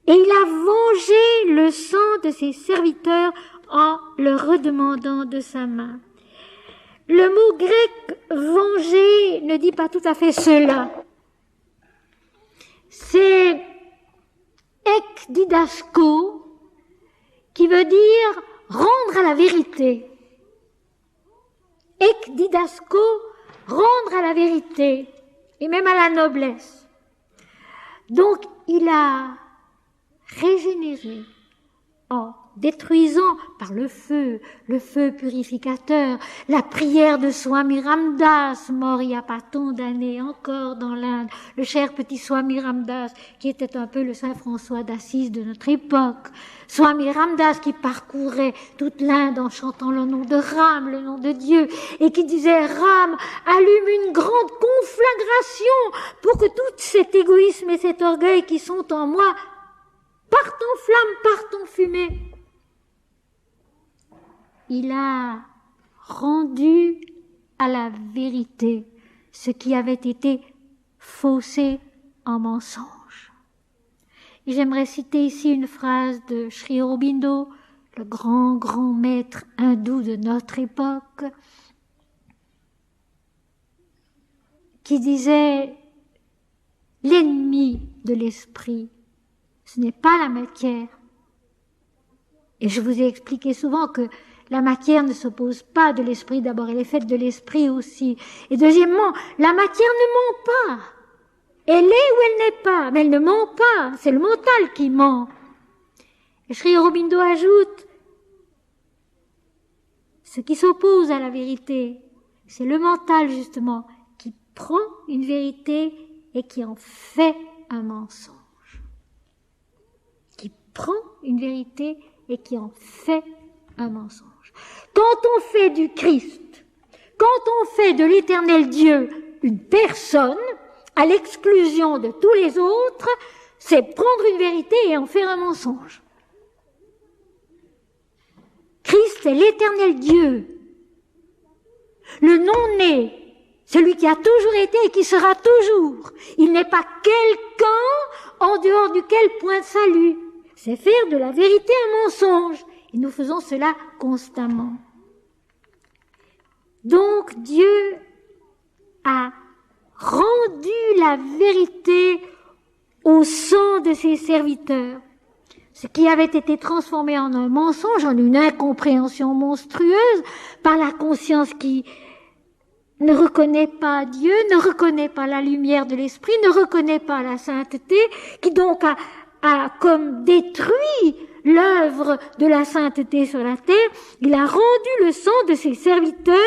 Et il a vengé le sang de ses serviteurs en le redemandant de sa main. Le mot grec « venger » ne dit pas tout à fait cela. C'est « ekdidasko » qui veut dire « rendre à la vérité ». Ekdidasko, rendre à la vérité, et même à la noblesse. Donc, il a régénéré en détruisant par le feu purificateur, la prière de Swami Ramdas, mort il n'y a pas tant d'années encore dans l'Inde, le cher petit Swami Ramdas, qui était un peu le Saint François d'Assise de notre époque. Swami Ramdas qui parcourait toute l'Inde en chantant le nom de Ram, le nom de Dieu, et qui disait « Ram, allume une grande conflagration pour que tout cet égoïsme et cet orgueil qui sont en moi partent en flammes, partent en fumée ». Il a rendu à la vérité ce qui avait été faussé en mensonge. Et j'aimerais citer ici une phrase de Sri Aurobindo, le grand maître hindou de notre époque, qui disait « L'ennemi de l'esprit, ce n'est pas la matière. » Et je vous ai expliqué souvent que la matière ne s'oppose pas de l'esprit, d'abord elle est faite de l'esprit aussi. Et deuxièmement, la matière ne ment pas. Elle est ou elle n'est pas, mais elle ne ment pas. C'est le mental qui ment. Et Sri Aurobindo ajoute, ce qui s'oppose à la vérité, c'est le mental justement, qui prend une vérité et qui en fait un mensonge. Qui prend une vérité et qui en fait un mensonge. Quand on fait du Christ, quand on fait de l'éternel Dieu une personne, à l'exclusion de tous les autres, c'est prendre une vérité et en faire un mensonge. Christ est l'éternel Dieu, le non-né, celui qui a toujours été et qui sera toujours. Il n'est pas quelqu'un en dehors duquel point de salut. C'est faire de la vérité un mensonge. Et nous faisons cela constamment. Donc Dieu a rendu la vérité au sang de ses serviteurs. Ce qui avait été transformé en un mensonge, en une incompréhension monstrueuse par la conscience qui ne reconnaît pas Dieu, ne reconnaît pas la lumière de l'esprit, ne reconnaît pas la sainteté, qui donc a comme détruit l'œuvre de la sainteté sur la terre. Il a rendu le sang de ses serviteurs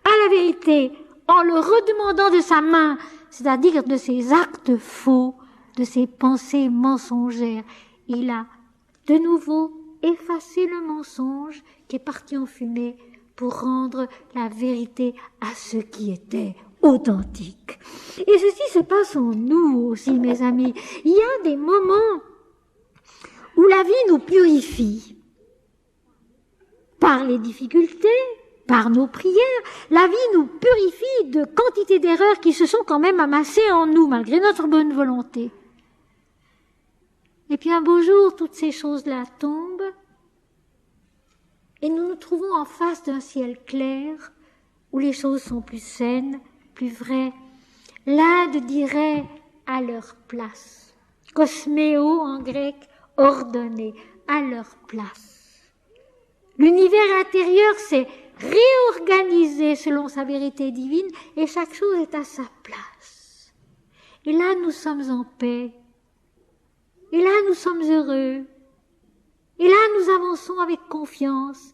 à la vérité, en le redemandant de sa main, c'est-à-dire de ses actes faux, de ses pensées mensongères. Il a de nouveau effacé le mensonge qui est parti en fumée pour rendre la vérité à ce qui était authentique. Et ceci se passe en nous aussi, mes amis. Il y a des moments où la vie nous purifie par les difficultés, par nos prières. La vie nous purifie de quantité d'erreurs qui se sont quand même amassées en nous, malgré notre bonne volonté. Et puis un beau jour, toutes ces choses-là tombent et nous nous trouvons en face d'un ciel clair où les choses sont plus saines, plus vraies. L'Inde dirait à leur place. Kosméo en grec, ordonné, à leur place. L'univers intérieur s'est réorganisé selon sa vérité divine et chaque chose est à sa place. Et là, nous sommes en paix. Et là, nous sommes heureux. Et là, nous avançons avec confiance.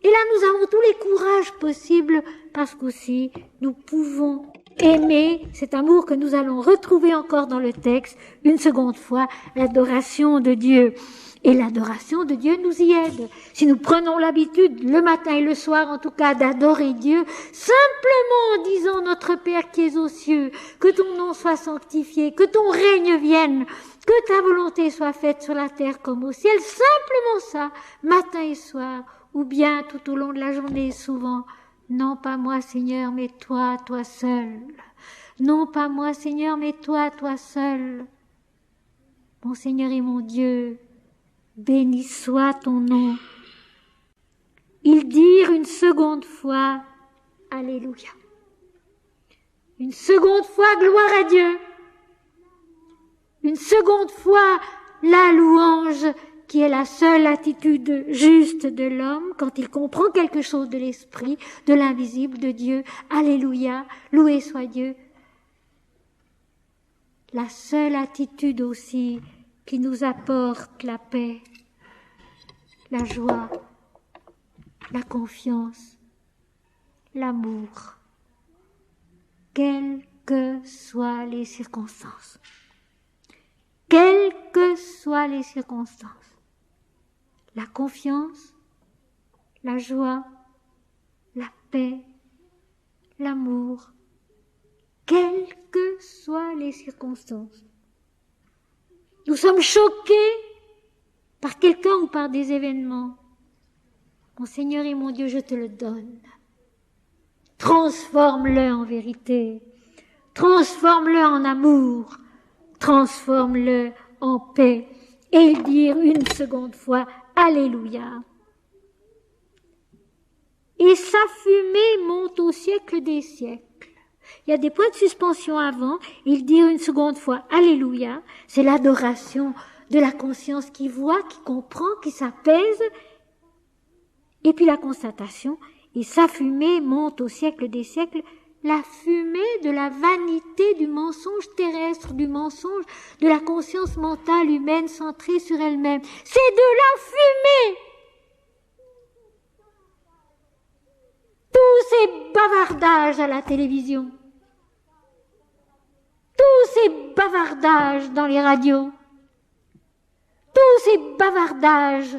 Et là, nous avons tous les courages possibles parce qu'aussi, nous pouvons aimer cet amour que nous allons retrouver encore dans le texte, une seconde fois, l'adoration de Dieu. Et l'adoration de Dieu nous y aide. Si nous prenons l'habitude, le matin et le soir en tout cas, d'adorer Dieu, simplement en disant notre Père qui es aux cieux, que ton nom soit sanctifié, que ton règne vienne, que ta volonté soit faite sur la terre comme au ciel, simplement ça, matin et soir, ou bien tout au long de la journée souvent. Non pas moi Seigneur, mais toi, toi seul. Non pas moi Seigneur, mais toi, toi seul. Mon Seigneur et mon Dieu, béni soit ton nom. Ils dirent une seconde fois, Alléluia. Une seconde fois, gloire à Dieu. Une seconde fois, la louange, qui est la seule attitude juste de l'homme quand il comprend quelque chose de l'esprit, de l'invisible, de Dieu. Alléluia, loué soit Dieu. La seule attitude aussi qui nous apporte la paix, la joie, la confiance, l'amour, quelles que soient les circonstances. Quelles que soient les circonstances. La confiance, la joie, la paix, l'amour, quelles que soient les circonstances. Nous sommes choqués par quelqu'un ou par des événements. Mon Seigneur et mon Dieu, je te le donne. Transforme-le en vérité. Transforme-le en amour. Transforme-le en paix. Et ils dirent une seconde fois, Alléluia. Et sa fumée monte au siècle des siècles. Il y a des points de suspension avant. Ils dirent une seconde fois, Alléluia. C'est l'adoration de la conscience qui voit, qui comprend, qui s'apaise. Et puis la constatation, et sa fumée monte au siècle des siècles, la fumée de la vanité du mensonge terrestre, du mensonge de la conscience mentale humaine centrée sur elle-même. C'est de la fumée! Tous ces bavardages à la télévision, tous ces bavardages dans les radios, tous ces bavardages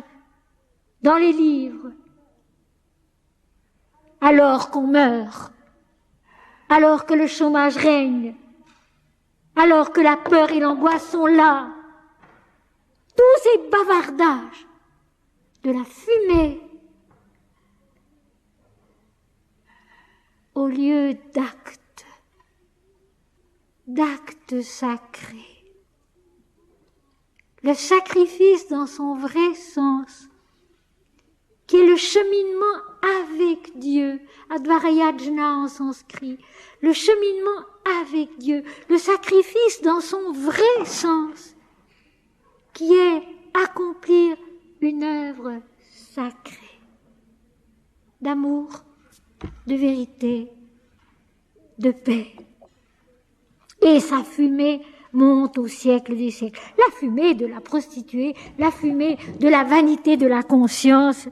dans les livres, alors qu'on meurt, alors que le chômage règne, alors que la peur et l'angoisse sont là, tous ces bavardages, de la fumée, au lieu d'actes sacrés. Le sacrifice dans son vrai sens, qui est le cheminement avec Dieu, Advarayajna en sanskrit, le cheminement avec Dieu, le sacrifice dans son vrai sens, qui est accomplir une œuvre sacrée, d'amour, de vérité, de paix. Et sa fumée monte au siècle des siècles. La fumée de la prostituée, la fumée de la vanité de la conscience,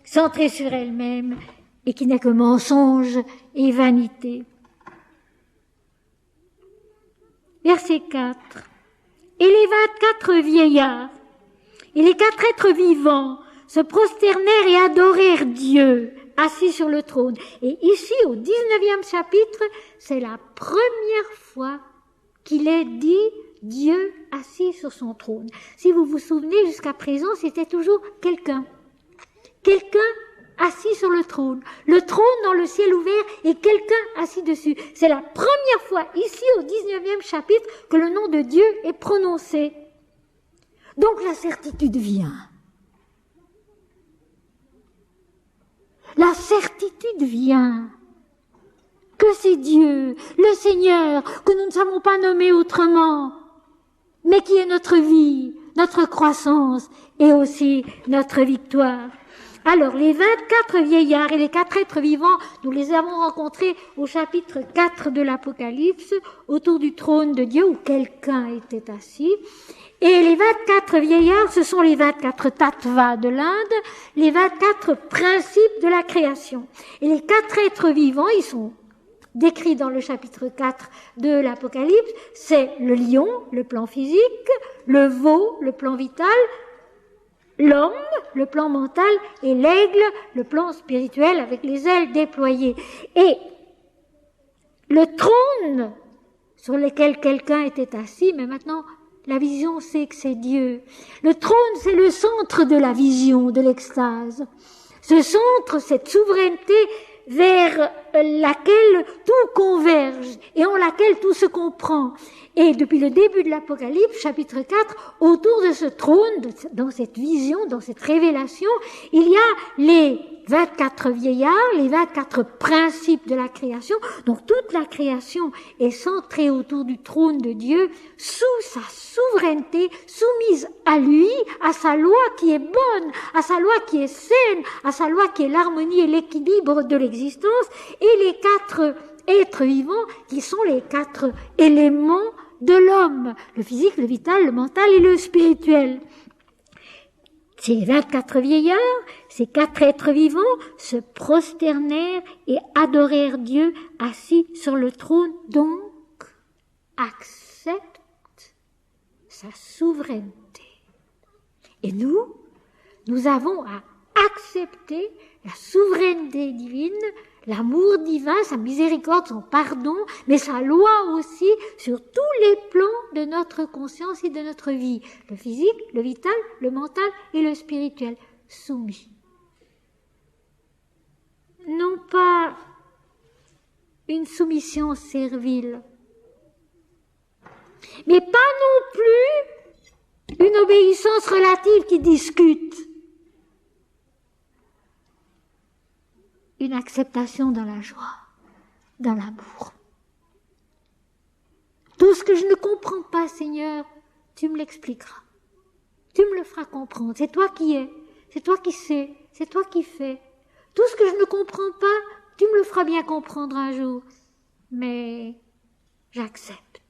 centrée sur elle-même et qui n'est que mensonge et vanité. Verset 4. Et les 24 vieillards et les 4 êtres vivants se prosternèrent et adorèrent Dieu assis sur le trône. Et ici, au 19e chapitre, c'est la première fois qu'il est dit Dieu assis sur son trône. Si vous vous souvenez, jusqu'à présent, c'était toujours quelqu'un. Quelqu'un assis sur le trône dans le ciel ouvert et quelqu'un assis dessus. C'est la première fois ici au 19e chapitre que le nom de Dieu est prononcé. Donc la certitude vient. La certitude vient que c'est Dieu, le Seigneur, que nous ne savons pas nommer autrement, mais qui est notre vie, notre croissance et aussi notre victoire. Alors, les 24 vieillards et les 4 êtres vivants, nous les avons rencontrés au chapitre 4 de l'Apocalypse, autour du trône de Dieu, où quelqu'un était assis. Et les 24 vieillards, ce sont les 24 tattvas de l'Inde, les 24 principes de la création. Et les 4 êtres vivants, ils sont décrits dans le chapitre 4 de l'Apocalypse, c'est le lion, le plan physique, le veau, le plan vital, l'homme, le plan mental, et l'aigle, le plan spirituel avec les ailes déployées. Et le trône sur lequel quelqu'un était assis, mais maintenant la vision sait que c'est Dieu. Le trône, c'est le centre de la vision, de l'extase. Ce centre, cette souveraineté vers laquelle tout converge et en laquelle tout se comprend. Et depuis le début de l'Apocalypse, chapitre 4, autour de ce trône, dans cette vision, dans cette révélation, il y a les 24 vieillards, les 24 principes de la création. Donc toute la création est centrée autour du trône de Dieu, sous sa souveraineté, soumise à lui, à sa loi qui est bonne, à sa loi qui est saine, à sa loi qui est l'harmonie et l'équilibre de l'existence, et les 4 êtres vivants qui sont les 4 éléments de l'homme, le physique, le vital, le mental et le spirituel. Ces 24 vieillards, ces 4 êtres vivants se prosternèrent et adorèrent Dieu assis sur le trône, donc acceptent sa souveraineté. Et nous avons à accepter la souveraineté divine, l'amour divin, sa miséricorde, son pardon, mais sa loi aussi sur tous les plans de notre conscience et de notre vie. Le physique, le vital, le mental et le spirituel, soumis. Non pas une soumission servile, mais pas non plus une obéissance relative qui discute. Une acceptation dans la joie, dans l'amour. Tout ce que je ne comprends pas, Seigneur, tu me l'expliqueras. Tu me le feras comprendre. C'est toi qui es, c'est toi qui sais, c'est toi qui fais. Tout ce que je ne comprends pas, tu me le feras bien comprendre un jour. Mais j'accepte.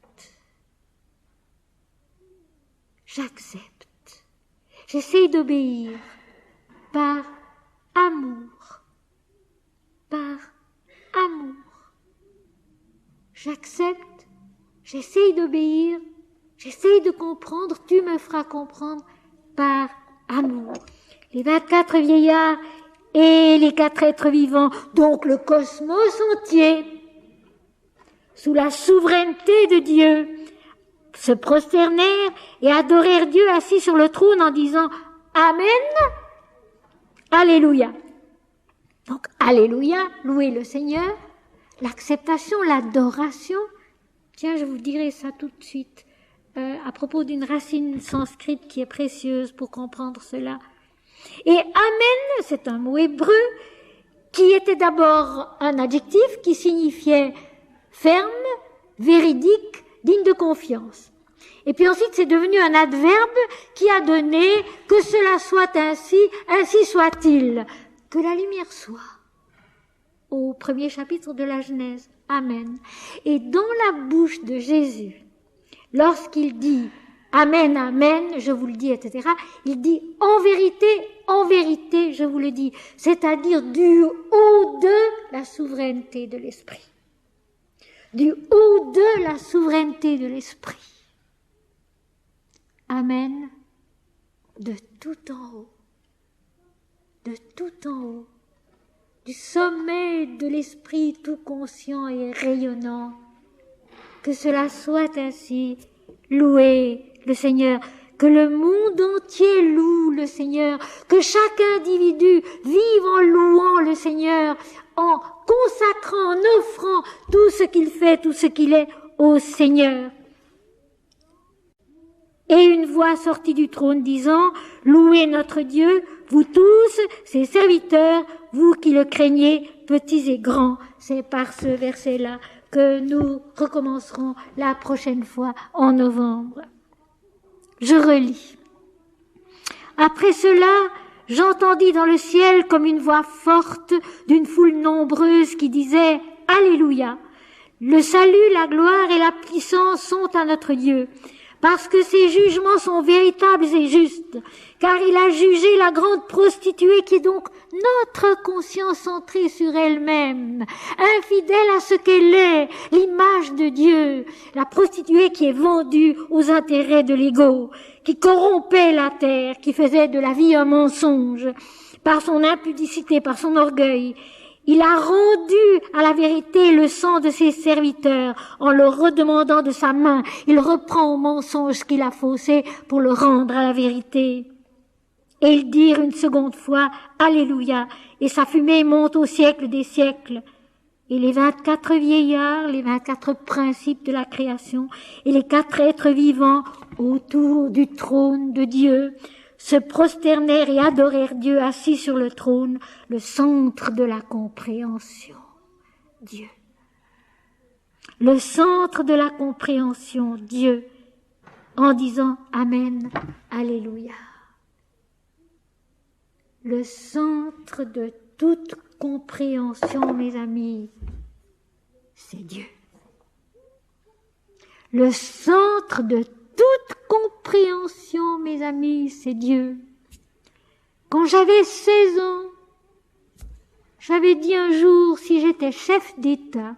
J'accepte. J'essaye d'obéir par amour. Par amour. J'accepte, j'essaye d'obéir, j'essaye de comprendre, tu me feras comprendre par amour. Les 24 vieillards et les 4 êtres vivants, donc le cosmos entier, sous la souveraineté de Dieu, se prosternèrent et adorèrent Dieu assis sur le trône en disant « Amen, Alléluia ». Donc, Alléluia, louez le Seigneur, l'acceptation, l'adoration. Tiens, je vous dirai ça tout de suite, à propos d'une racine sanscrite qui est précieuse pour comprendre cela. Et Amen, c'est un mot hébreu qui était d'abord un adjectif qui signifiait ferme, véridique, digne de confiance. Et puis ensuite, c'est devenu un adverbe qui a donné que cela soit ainsi, ainsi soit-il. Que la lumière soit, au premier chapitre de la Genèse. Amen. Et dans la bouche de Jésus, lorsqu'il dit Amen, Amen, je vous le dis, etc., il dit en vérité, je vous le dis, c'est-à-dire du haut de la souveraineté de l'Esprit. Du haut de la souveraineté de l'Esprit. Amen, de tout en haut. De tout en haut, du sommet de l'esprit tout conscient et rayonnant. Que cela soit ainsi, louez le Seigneur, que le monde entier loue le Seigneur, que chaque individu vive en louant le Seigneur, en consacrant, en offrant tout ce qu'il fait, tout ce qu'il est au Seigneur. Et une voix sortit du trône disant, louez notre Dieu, vous tous, ses serviteurs, vous qui le craignez, petits et grands. C'est par ce verset-là que nous recommencerons la prochaine fois en novembre. Je relis. Après cela, j'entendis dans le ciel comme une voix forte d'une foule nombreuse qui disait « Alléluia ! Le salut, la gloire et la puissance sont à notre Dieu. parce que ses jugements sont véritables et justes, car il a jugé la grande prostituée qui est donc notre conscience centrée sur elle-même, infidèle à ce qu'elle est, l'image de Dieu, la prostituée qui est vendue aux intérêts de l'ego, qui corrompait la terre, qui faisait de la vie un mensonge, par son impudicité, par son orgueil. Il a rendu à la vérité le sang de ses serviteurs en le redemandant de sa main. Il reprend au mensonge qu'il a faussé pour le rendre à la vérité. Et ils dirent une seconde fois « Alléluia » et sa fumée monte au siècle des siècles. Et les 24 vieillards, les 24 principes de la création et les 4 êtres vivants autour du trône de Dieu se prosternèrent et adorèrent Dieu assis sur le trône, le centre de la compréhension, Dieu. Le centre de la compréhension, Dieu, en disant Amen, Alléluia. Le centre de toute compréhension, mes amis, c'est Dieu. Le centre de toute compréhension, mes amis, c'est Dieu. Quand j'avais 16 ans, j'avais dit un jour, si j'étais chef d'État,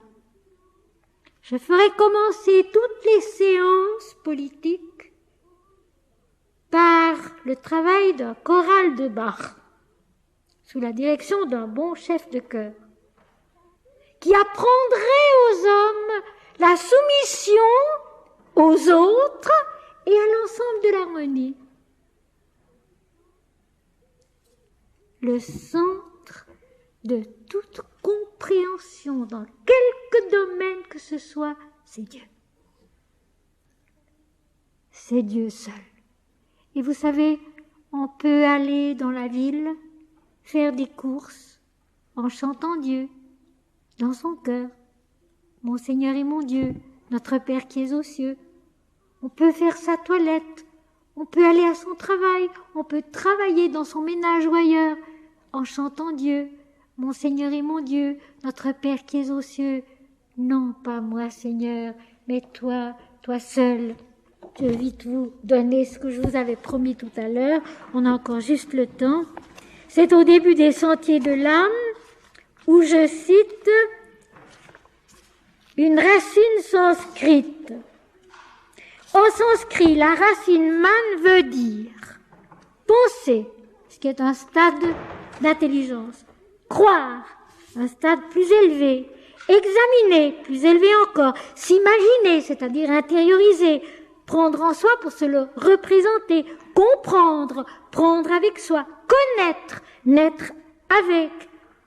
je ferais commencer toutes les séances politiques par le travail d'un choral de Bach, sous la direction d'un bon chef de chœur, qui apprendrait aux hommes la soumission aux autres et à l'ensemble de l'harmonie. Le centre de toute compréhension dans quelque domaine que ce soit, c'est Dieu. C'est Dieu seul. Et vous savez, on peut aller dans la ville, faire des courses en chantant Dieu dans son cœur. Mon Seigneur et mon Dieu, notre Père qui es aux cieux. On peut faire sa toilette, on peut aller à son travail, on peut travailler dans son ménage ou ailleurs en chantant Dieu. Mon Seigneur et mon Dieu, notre Père qui es aux cieux. Non, pas moi, Seigneur, mais toi, toi seul. Je vais vite vous donner ce que je vous avais promis tout à l'heure. On a encore juste le temps. C'est au début des Sentiers de l'âme où je cite une racine sanscrite. En sanskrit, la racine man veut dire penser, ce qui est un stade d'intelligence, croire, un stade plus élevé, examiner, plus élevé encore, s'imaginer, c'est-à-dire intérioriser, prendre en soi pour se le représenter, comprendre, prendre avec soi, connaître, naître avec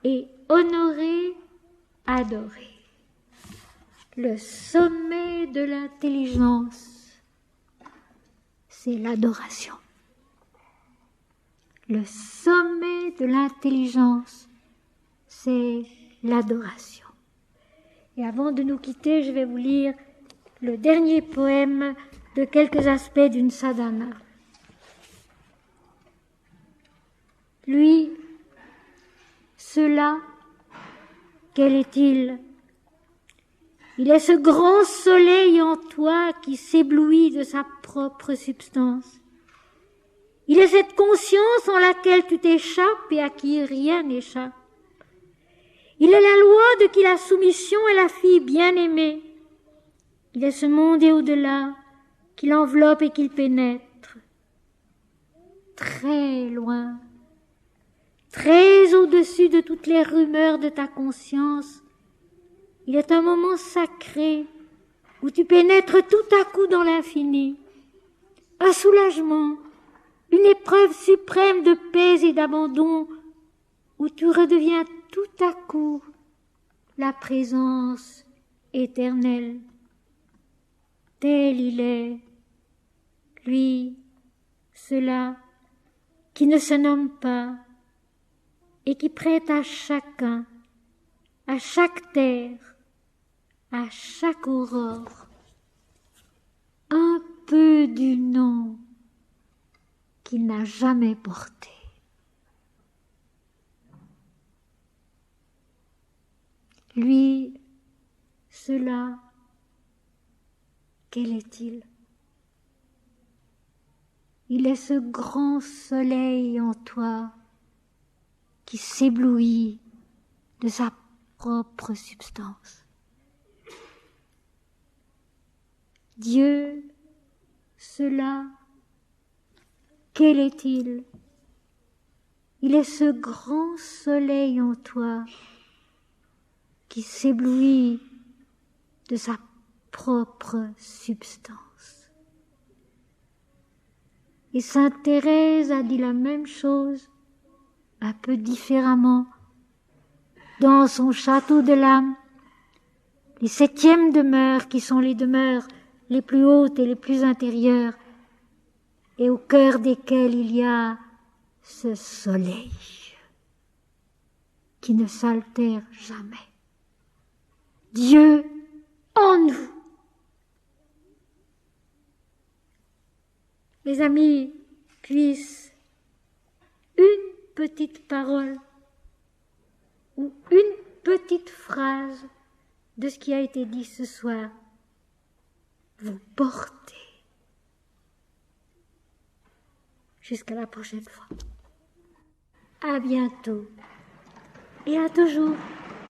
et honorer, adorer. Le sommet de l'intelligence, c'est l'adoration. Le sommet de l'intelligence, c'est l'adoration. Et avant de nous quitter, je vais vous lire le dernier poème de quelques aspects d'une sadhana. Lui, cela, quel est-il ? Il est ce grand soleil en toi qui s'éblouit de sa propre substance. Il est cette conscience en laquelle tu t'échappes et à qui rien n'échappe. Il est la loi de qui la soumission est la fille bien-aimée. Il est ce monde et au-delà qu'il enveloppe et qu'il pénètre. Très loin, très au-dessus de toutes les rumeurs de ta conscience, il est un moment sacré où tu pénètres tout à coup dans l'infini. Un soulagement, une épreuve suprême de paix et d'abandon où tu redeviens tout à coup la présence éternelle. Tel il est, lui, cela, qui ne se nomme pas et qui prête à chacun, à chaque terre, à chaque aurore, un peu du nom qu'il n'a jamais porté. Lui, cela, quel est-il ? il est ce grand soleil en toi qui s'éblouit de sa propre substance. Dieu, cela, quel est-il? Il est ce grand soleil en toi qui s'éblouit de sa propre substance. Et sainte Thérèse a dit la même chose, un peu différemment, dans son château de l'âme, les 7e demeures qui sont les demeures les plus hautes et les plus intérieures, et au cœur desquelles il y a ce soleil qui ne s'altère jamais. Dieu en nous. Mes amis, puisse une petite parole ou une petite phrase de ce qui a été dit ce soir vous porter. Jusqu'à la prochaine fois. À bientôt et à toujours.